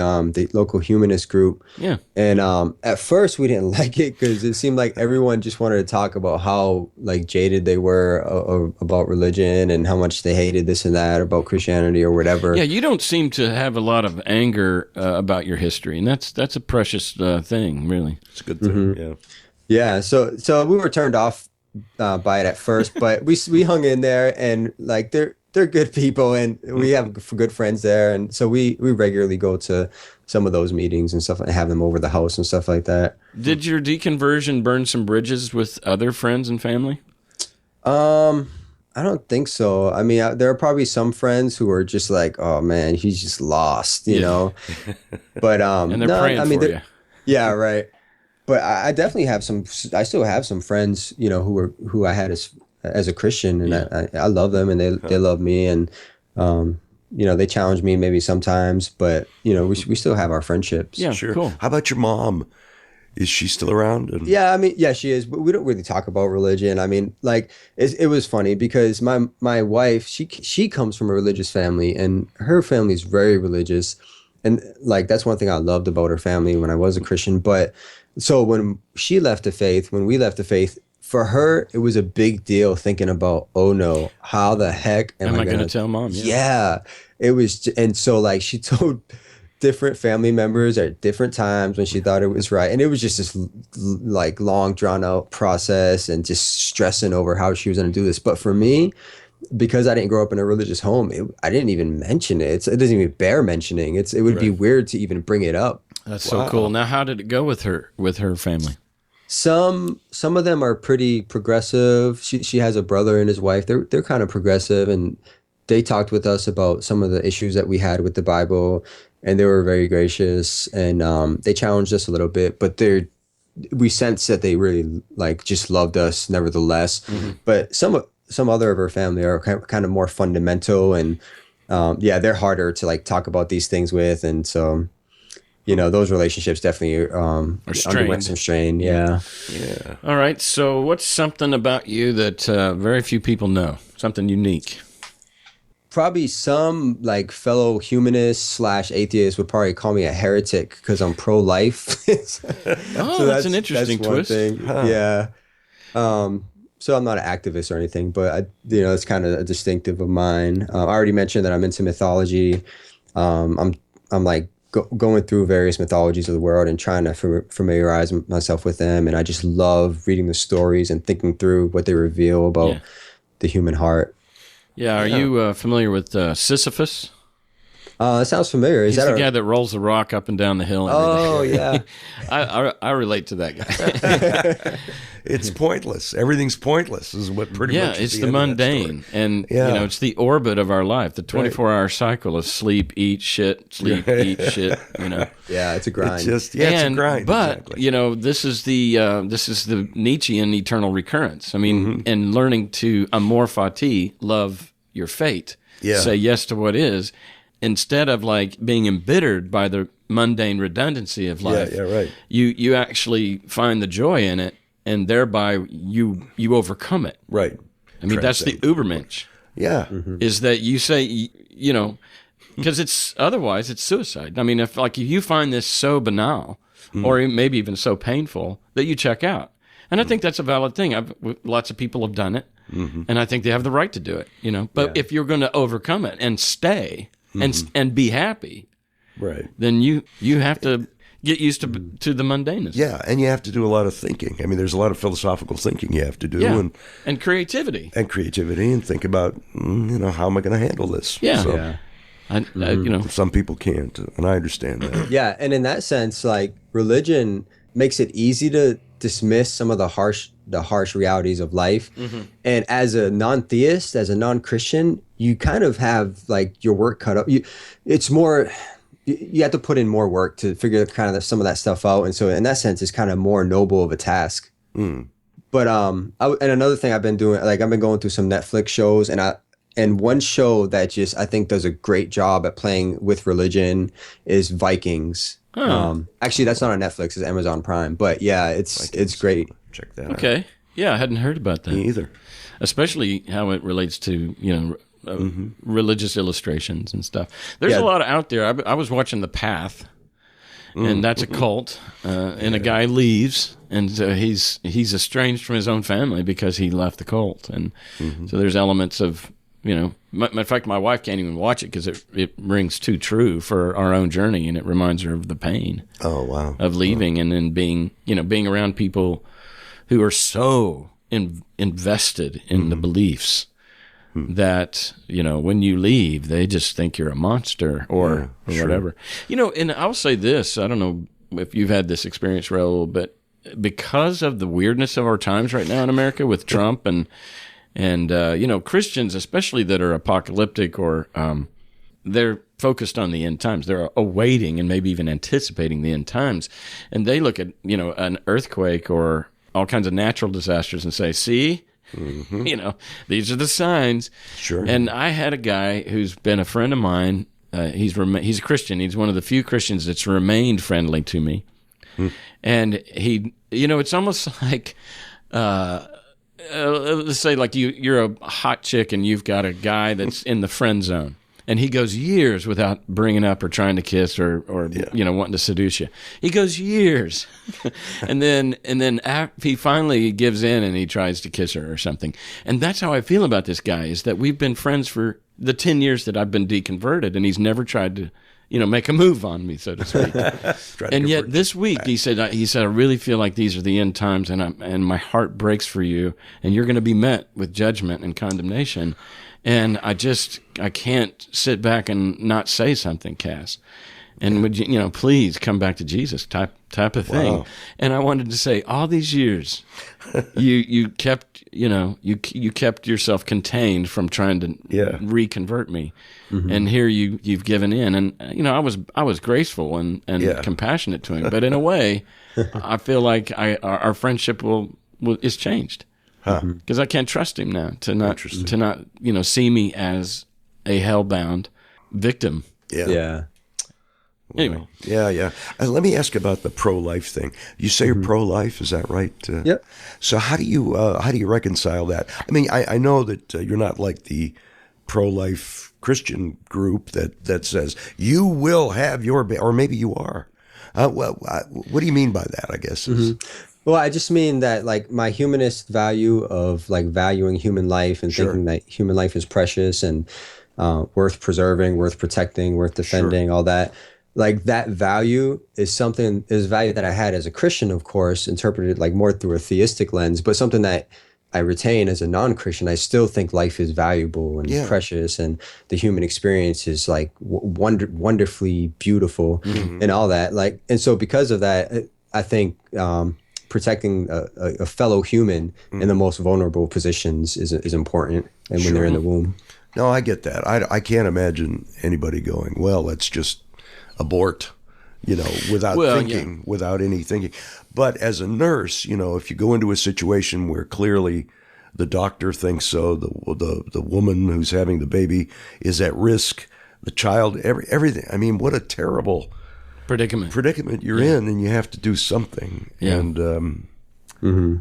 local humanist group. Yeah. And at first we didn't like it because it seemed like everyone just wanted to talk about how like jaded they were about religion and how much they hated this and that about Christianity or whatever. Yeah, you don't seem to have a lot of anger about your history, and that's a precious thing, really. It's a good thing. Yeah. Yeah. So we were turned off by it at first, but we hung in there, and like they're good people, and we have good friends there, and so we regularly go to some of those meetings and stuff and have them over the house and stuff like that. Did your deconversion burn some bridges with other friends and family? I don't think so. I mean, there are probably some friends who are just like, oh man, he's just lost, you know. But and they're praying for you. Yeah, right. But I definitely have I still have some friends, you know, who I had as a Christian, and I love them, and they love me, and you know, they challenge me maybe sometimes, but you know, we still have our friendships. Yeah, sure. Cool. How about your mom? Is she still around? Yeah, I mean, yeah, she is, but we don't really talk about religion. I mean, like it was funny because my wife, she comes from a religious family, and her family is very religious, and like that's one thing I loved about her family when I was a Christian, but. So when we left the faith, for her, it was a big deal thinking about, oh no, how the heck am I going to tell mom? Yeah, it was. And so like she told different family members at different times when she thought it was right. And it was just this like long drawn out process and just stressing over how she was going to do this. But for me, because I didn't grow up in a religious home, I didn't even mention it. It doesn't even bear mentioning. It would be weird to even bring it up. That's so cool. Now, how did it go with her family? Some of them are pretty progressive. She has a brother and his wife. They're kind of progressive, and they talked with us about some of the issues that we had with the Bible, and they were very gracious, and they challenged us a little bit, but we sensed that they really like just loved us nevertheless. But some other of her family are kind of more fundamental, and they're harder to like talk about these things with, and so. You know, those relationships definitely underwent some strain. Yeah. All right. So what's something about you that very few people know? Something unique? probably some like fellow humanists / atheists would probably call me a heretic because I'm pro-life. So that's an interesting twist. Huh. Yeah. So I'm not an activist or anything, but it's kind of a distinctive of mine. I already mentioned that I'm into mythology. I'm like going through various mythologies of the world and trying to familiarize myself with them. And I just love reading the stories and thinking through what they reveal about the human heart. Yeah. Are you familiar with Sisyphus? It sounds familiar. He's the guy that rolls the rock up and down the hill. Oh, yeah. I relate to that guy. It's pointless. Everything's pointless is what pretty much is it's the mundane. And, it's the orbit of our life, the 24-hour cycle of sleep, eat, shit, sleep, eat, shit, Yeah, it's a grind. It's a grind. But, exactly. this is the Nietzschean eternal recurrence. I mean, and learning to amor fati, love your fate, say yes to what is, instead of like being embittered by the mundane redundancy of life. You actually find the joy in it, and thereby you overcome it. Right. I mean, that's the Ubermensch. Yeah. Is that you say, because otherwise it's suicide. I mean, if you find this so banal, or maybe even so painful, that you check out. And I think that's a valid thing. Lots of people have done it, and I think they have the right to do it. But if you're going to overcome it and stay and be happy, right, then you have to get used to the mundaneness. Yeah, and you have to do a lot of thinking. I mean, there's a lot of philosophical thinking you have to do, and creativity, and think about how am I going to handle this? Yeah, so, some people can't, and I understand that. Yeah, and in that sense, like religion makes it easy to dismiss some of the harsh realities of life. And as a non-theist, as a non-Christian, you kind of have like your work cut up. It's more. You have to put in more work to figure kind of some of that stuff out, and so in that sense, it's kind of more noble of a task. But and another thing I've been doing, like I've been going through some Netflix shows, and one show that just I think does a great job at playing with religion is Vikings. Actually, that's not on Netflix; it's Amazon Prime. But yeah, it's great. Check that out. Okay, yeah, I hadn't heard about that. Me either. Especially how it relates to religious illustrations and stuff. There's a lot out there. I was watching The Path, and that's a cult, and a guy leaves, and he's estranged from his own family because he left the cult, and so there's elements of in fact, my wife can't even watch it because it rings too true for our own journey, and it reminds her of the pain. Oh wow! Of leaving and then being around people who are so invested in the beliefs. That when you leave, they just think you're a monster or whatever. And I'll say this: I don't know if you've had this experience, Raul, but because of the weirdness of our times right now in America with Trump and Christians, especially that are apocalyptic or they're focused on the end times. They're awaiting and maybe even anticipating the end times, and they look at an earthquake or all kinds of natural disasters and say, "See." These are the signs. Sure. And I had a guy who's been a friend of mine. He's a Christian. He's one of the few Christians that's remained friendly to me. And he, it's almost like, let's say like you're a hot chick and you've got a guy that's in the friend zone. And he goes years without bringing up or trying to kiss or wanting to seduce you. He goes years, and then he finally gives in and he tries to kiss her or something. And that's how I feel about this guy, is that we've been friends for the 10 years that I've been deconverted, and he's never tried to make a move on me, so to speak. And yet this week he said, I really feel like these are the end times, and my heart breaks for you, and you're going to be met with judgment and condemnation. And I can't sit back and not say something, Cass. And would you, please come back to Jesus type of thing. Wow. And I wanted to say, all these years, you kept yourself contained from trying to reconvert me. And here you've given in. And I was graceful and compassionate to him. But in a way, I feel like our friendship is changed. Because I can't trust him now to not see me as a hellbound victim. Yeah. Anyway. Yeah. Let me ask about the pro-life thing. You say you're pro-life, is that right? Yep. So how do you reconcile that? I mean, I know that you're not like the pro-life Christian group that says you will have your or maybe you are. What do you mean by that? I guess. Well, I just mean that like my humanist value of like valuing human life and thinking that human life is precious and worth preserving, worth protecting, worth defending, all that. Like that value is value that I had as a Christian, of course, interpreted like more through a theistic lens, but something that I retain as a non-Christian. I still think life is valuable and precious, and the human experience is like wonderfully beautiful and all that. Like, and so because of that, I think protecting a fellow human in the most vulnerable positions is important, and when they're in the womb. No, I get that. I can't imagine anybody going, well, let's just abort, without thinking, without any thinking. But as a nurse, if you go into a situation where clearly the doctor thinks so, the woman who's having the baby is at risk, the child, everything. I mean, what a terrible predicament you're in, and you have to do something. Yeah. And, right.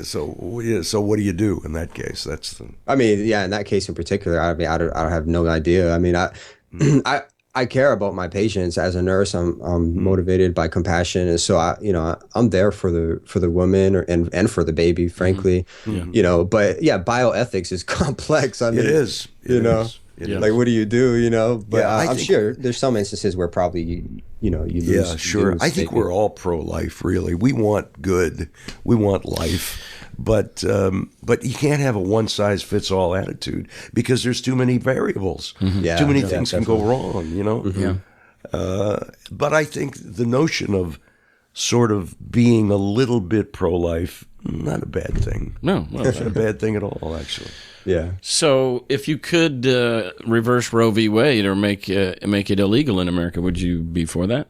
So what do you do in that case? In that case in particular, I don't have no idea. I mean, I care about my patients as a nurse. I'm motivated by compassion, and so I'm there for the woman and for the baby, frankly. But bioethics is complex. I mean, it is. Like, what do you do? But I'm sure there's some instances where probably you lose. Yeah, sure. I think we're all pro-life, really. We want good. We want life. But you can't have a one-size-fits-all attitude because there's too many variables. Too many things can go wrong, But I think the notion of sort of being a little bit pro-life, not a bad thing. No, not a bad thing at all, actually. Yeah. So if you could reverse Roe v. Wade or make it illegal in America, would you be for that?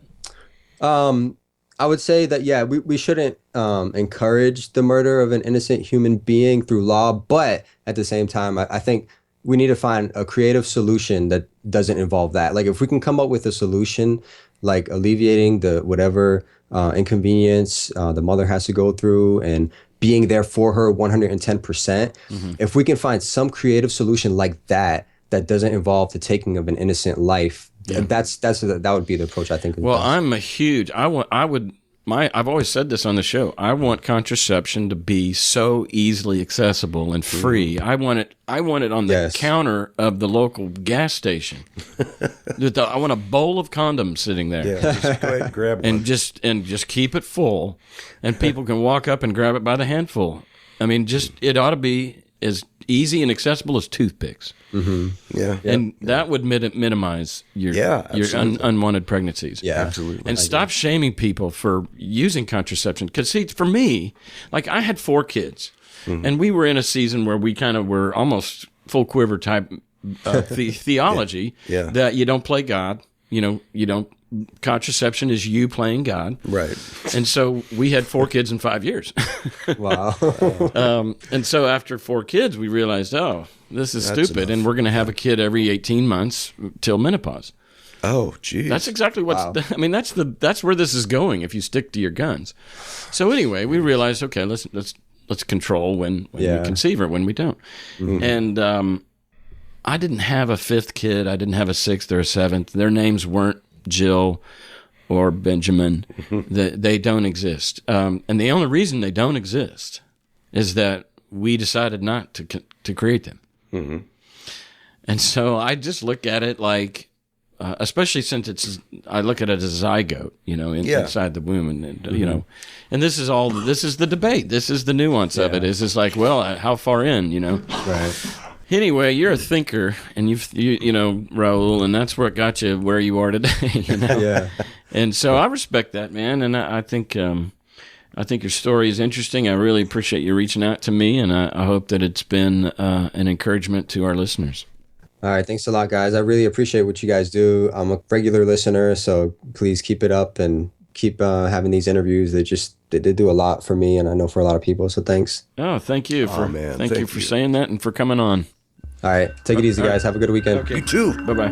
I would say that, we shouldn't encourage the murder of an innocent human being through law. But at the same time, I think we need to find a creative solution that doesn't involve that. Like if we can come up with a solution, like alleviating the whatever inconvenience the mother has to go through and being there for her 110%. If we can find some creative solution like that doesn't involve the taking of an innocent life, that would be the approach I think. Well, I'm a huge. I've always said this on the show. I want contraception to be so easily accessible and free. I want it on the counter of the local gas station. I want a bowl of condoms sitting there. Yeah, just go ahead and grab one. And just keep it full, and people can walk up and grab it by the handful. I mean, it ought to be as easy and accessible as toothpicks. And that would minimize your unwanted pregnancies. Yeah, absolutely. And stop shaming people for using contraception. Because see, for me, like I had 4 kids, and we were in a season where we kind of were almost full quiver type theology that you don't play God. You don't. Contraception is you playing God. Right. And so we had 4 kids in 5 years. Wow. And so after 4 kids, we realized, this is stupid. And we're going to have a kid every 18 months till menopause. Oh, geez. That's exactly I mean, that's where this is going if you stick to your guns. So anyway, we realized, okay, let's control when we conceive or when we don't. And I didn't have a 5th kid. I didn't have a 6th or a 7th. Their names weren't Jill or Benjamin. They don't exist. And the only reason they don't exist is that we decided not to create them. And so I just look at it like, especially since I look at it as a zygote, inside the womb, and and this is the debate. This is the nuance of it. Is it's like, well, how far in, Right. Anyway, you're a thinker, and you Raul, and that's what got you where you are today. Yeah. And so I respect that, man, and I think your story is interesting. I really appreciate you reaching out to me, and I hope that it's been an encouragement to our listeners. All right, thanks a lot, guys. I really appreciate what you guys do. I'm a regular listener, so please keep it up and keep having these interviews. They do a lot for me, and I know for a lot of people. So thanks. Oh, thank you thank you for saying that and for coming on. All right, take it easy, guys. Have a good weekend. Okay. You too. Bye-bye.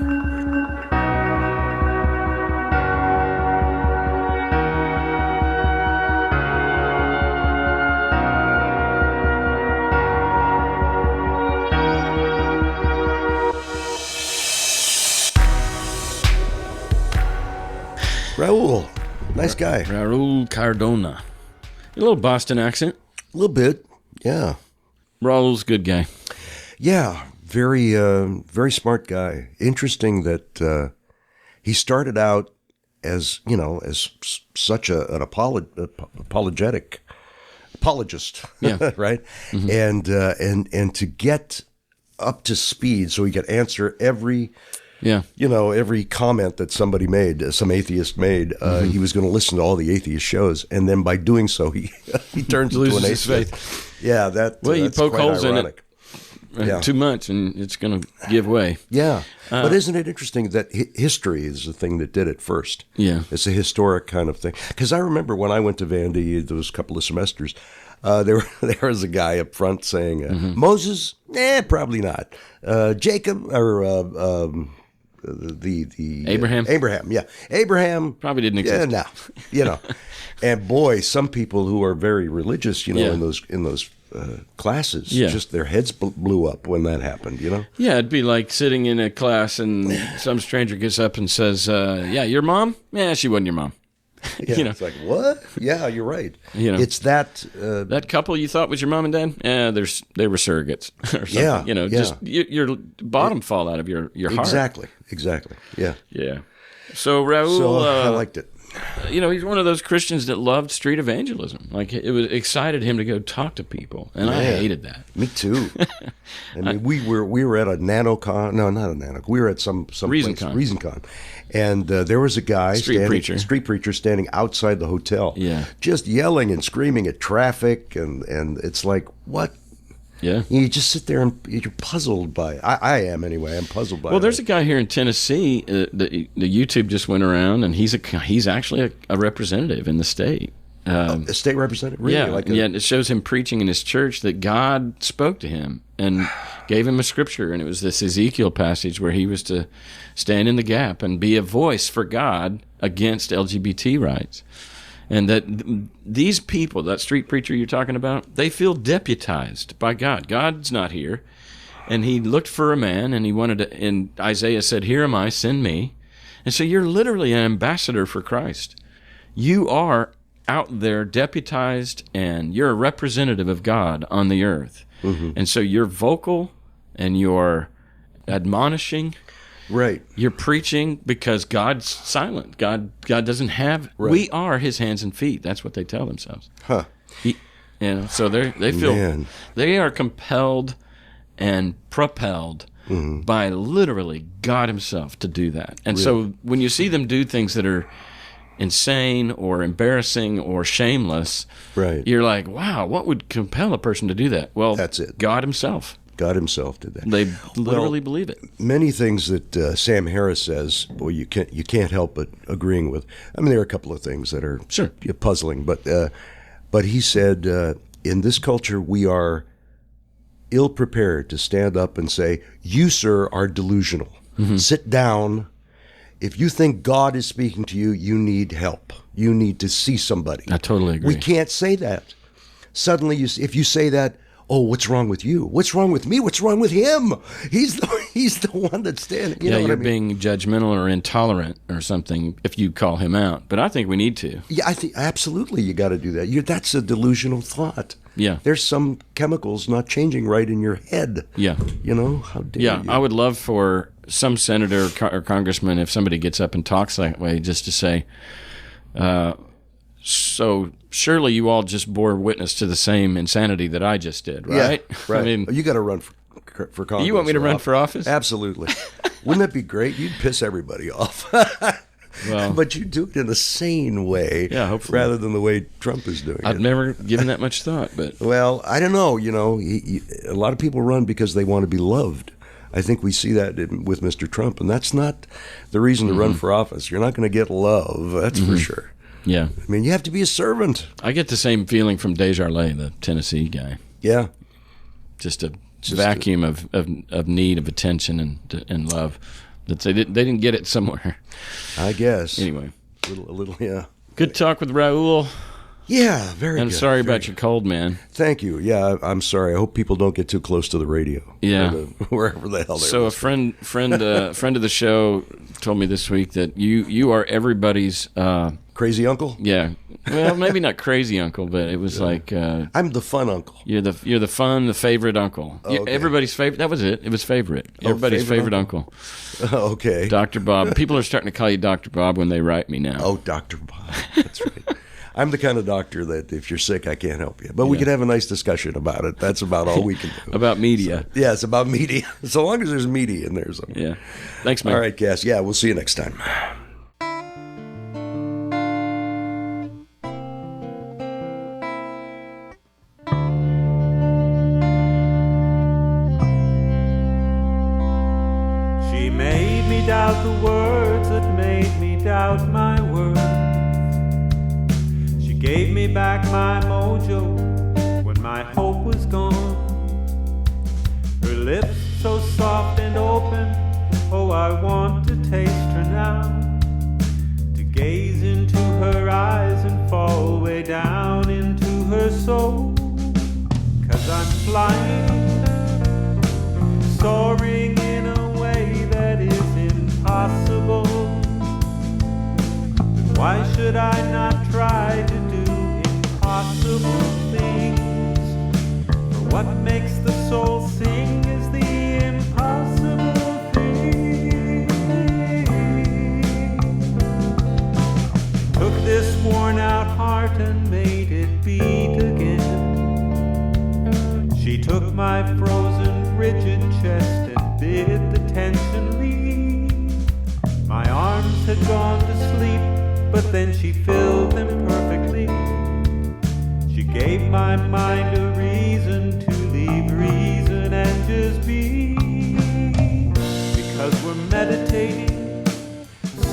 Nice guy. Raul Cardona. A little Boston accent. A little bit, yeah. Raul's a good guy. Yeah, very smart guy. Interesting that he started out as such an apologist, Yeah. right? Mm-hmm. And to get up to speed so he could answer every comment that somebody made, some atheist made. He was going to listen to all the atheist shows, and then by doing so, he turns into an atheist. Faith. Yeah, you that's poke quite holes ironic. in it too much, and it's going to give way. Yeah, but isn't it interesting that history is the thing that did it first? Yeah, it's a historic kind of thing. Because I remember when I went to Vandy, those couple of semesters. There was a guy up front saying, Moses, probably not. Jacob, or the Abraham? Abraham probably didn't exist. Yeah, no, and boy, some people who are very religious, in those classes, just their heads blew up when that happened. Yeah, it'd be like sitting in a class and some stranger gets up and says, "Yeah, your mom? Yeah, she wasn't your mom." Yeah, it's like, what? Yeah, you're right. It's that that couple you thought was your mom and dad. Yeah, they were surrogates or something. Yeah, just your bottom fall out of your heart. Exactly. Yeah. So Raul, I liked it. He's one of those Christians that loved street evangelism. Like it excited him to go talk to people, and I hated that. Me too. I mean, we were at a NanoCon. No, not a NanoCon. We were at some ReasonCon. And there was a guy, street preacher, standing outside the hotel, just yelling and screaming at traffic, and it's like, what? Yeah, you just sit there and you're puzzled by it. I am anyway. I'm puzzled by it. Well, there's a guy here in Tennessee. The YouTube just went around, and he's actually a representative in the state. A state representative, really? Yeah, it shows him preaching in his church that God spoke to him and gave him a scripture, and it was this Ezekiel passage where he was to stand in the gap and be a voice for God against LGBT rights. And that these people, that street preacher you're talking about, they feel deputized by God. God's not here. And he looked for a man, and he wanted to, and Isaiah said, "Here am I, send me." And so you're literally an ambassador for Christ. You are out there deputized, and you're a representative of God on the earth. Mm-hmm. And so you're vocal, and you're admonishing. Right. You're preaching because God's silent. God doesn't have. Right. We are His hands and feet. That's what they tell themselves. Huh. So they feel they are compelled and propelled by literally God Himself to do that. And so when you see them do things that are insane or embarrassing or shameless, you're like, wow, what would compel a person to do that? Well, that's it. God Himself. God Himself did that. They literally believe it. Many things that Sam Harris says, boy, you can't help but agreeing with. I mean, there are a couple of things that are puzzling, but he said, in this culture, we are ill-prepared to stand up and say, "You, sir, are delusional. Mm-hmm. Sit down. If you think God is speaking to you, you need help. You need to see somebody." I totally agree. We can't say that. Suddenly, if you say that, oh, what's wrong with you? What's wrong with me? What's wrong with him? He's the one that's standing. You're being judgmental or intolerant or something if you call him out. But I think we need to. Yeah, I think absolutely you got to do that. That's a delusional thought. Yeah. There's some chemicals not changing right in your head. Yeah. How dare you? Yeah, I would love for some senator or congressman, if somebody gets up and talks that way, just to say, so surely you all just bore witness to the same insanity that I just did, right? Yeah, right. I mean, you got to run for Congress. You want me to run for office? Absolutely. Wouldn't that be great? You'd piss everybody off. Well, but you do it in a sane way, hopefully, rather than the way Trump is doing it. I've never given that much thought, but well, I don't know. A lot of people run because they want to be loved. I think we see that with Mr. Trump, and that's not the reason to run for office. You're not going to get love, that's for sure. Yeah. I mean, you have to be a servant. I get the same feeling from Desjardins, the Tennessee guy. Yeah. Just a vacuum of need, of attention and love. That they didn't get it somewhere. I guess. Anyway. A little, yeah. Good talk with Raul. Yeah, very And good. sorry very about your cold, man. Thank you. Yeah, I'm sorry. I hope people don't get too close to the radio. Yeah. Wherever the hell they're So a listening. friend of the show told me this week that you are everybody's Crazy uncle? yeah. Well, maybe not crazy uncle, but it was like I'm the fun uncle. you're the fun, the favorite uncle. okay. Everybody's favorite. That was it. It was favorite. Everybody's favorite uncle. Okay. Dr. Bob. People are starting to call you Dr. Bob when they write me now. Oh, Dr. Bob. That's right. I'm the kind of doctor that if you're sick, I can't help you. But we can have a nice discussion about it. That's about all we can do. About media. Yeah, it's about media. So long as there's media in there. Yeah. Thanks, man. All right, Cass. Yeah, we'll see you next time. She made me doubt the words that made me doubt my worth. She gave me back my mojo when my hope was gone. Her lips so soft and open, oh, I want to taste her now. To gaze into her eyes and fall way down into her soul. 'Cause I'm flying, soaring in a way that is impossible. But why should I not try to do impossible things? For what makes the soul sing is the impossible thing. Took this worn out heart and made it beat again. She took my frozen rigid chest and bid the tension leave. My arms had gone to sleep, but then she filled them perfectly. She gave my mind a reason to leave reason and just be. Because we're meditating,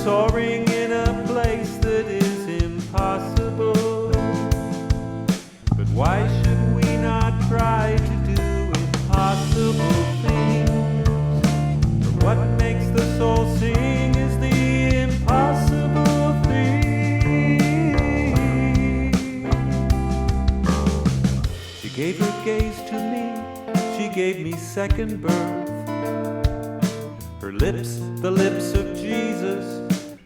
soaring in a place that is impossible. But why should we not try to do impossible things? For what makes the soul sing is the impossible thing. She gave her gaze to me, she gave me second birth. Her lips, the lips of Jesus,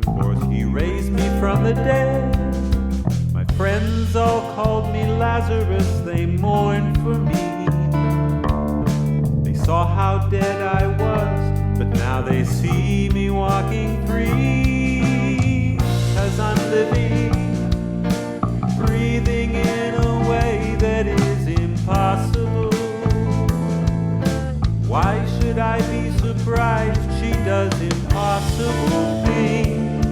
forth he raised me from the dead. My friends all called me Lazarus, they mourned for me. They saw how dead I was, but now they see me walking free. 'Cause I'm living, breathing in a way that is impossible. Why should I be surprised she does impossible things?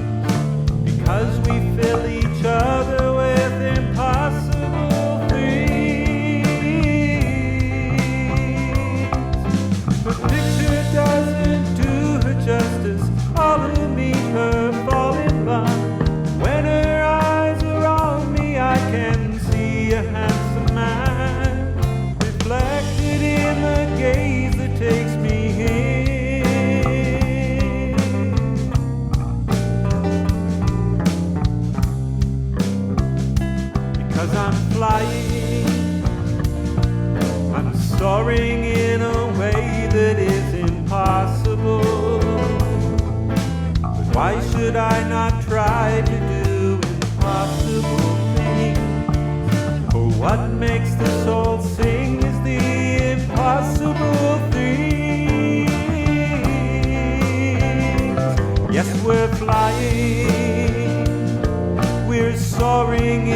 Because we fill each other with impossible things. The picture doesn't do her justice, all who meet her fall in love. When her eyes are on me, I can see a handsome man, reflected in the gaze that takes me in. Because I'm flying, I'm soaring in a way that is impossible. But why should I not try to do impossible things? For what makes the soul sing is the impossible things. Yes, we're flying, we're soaring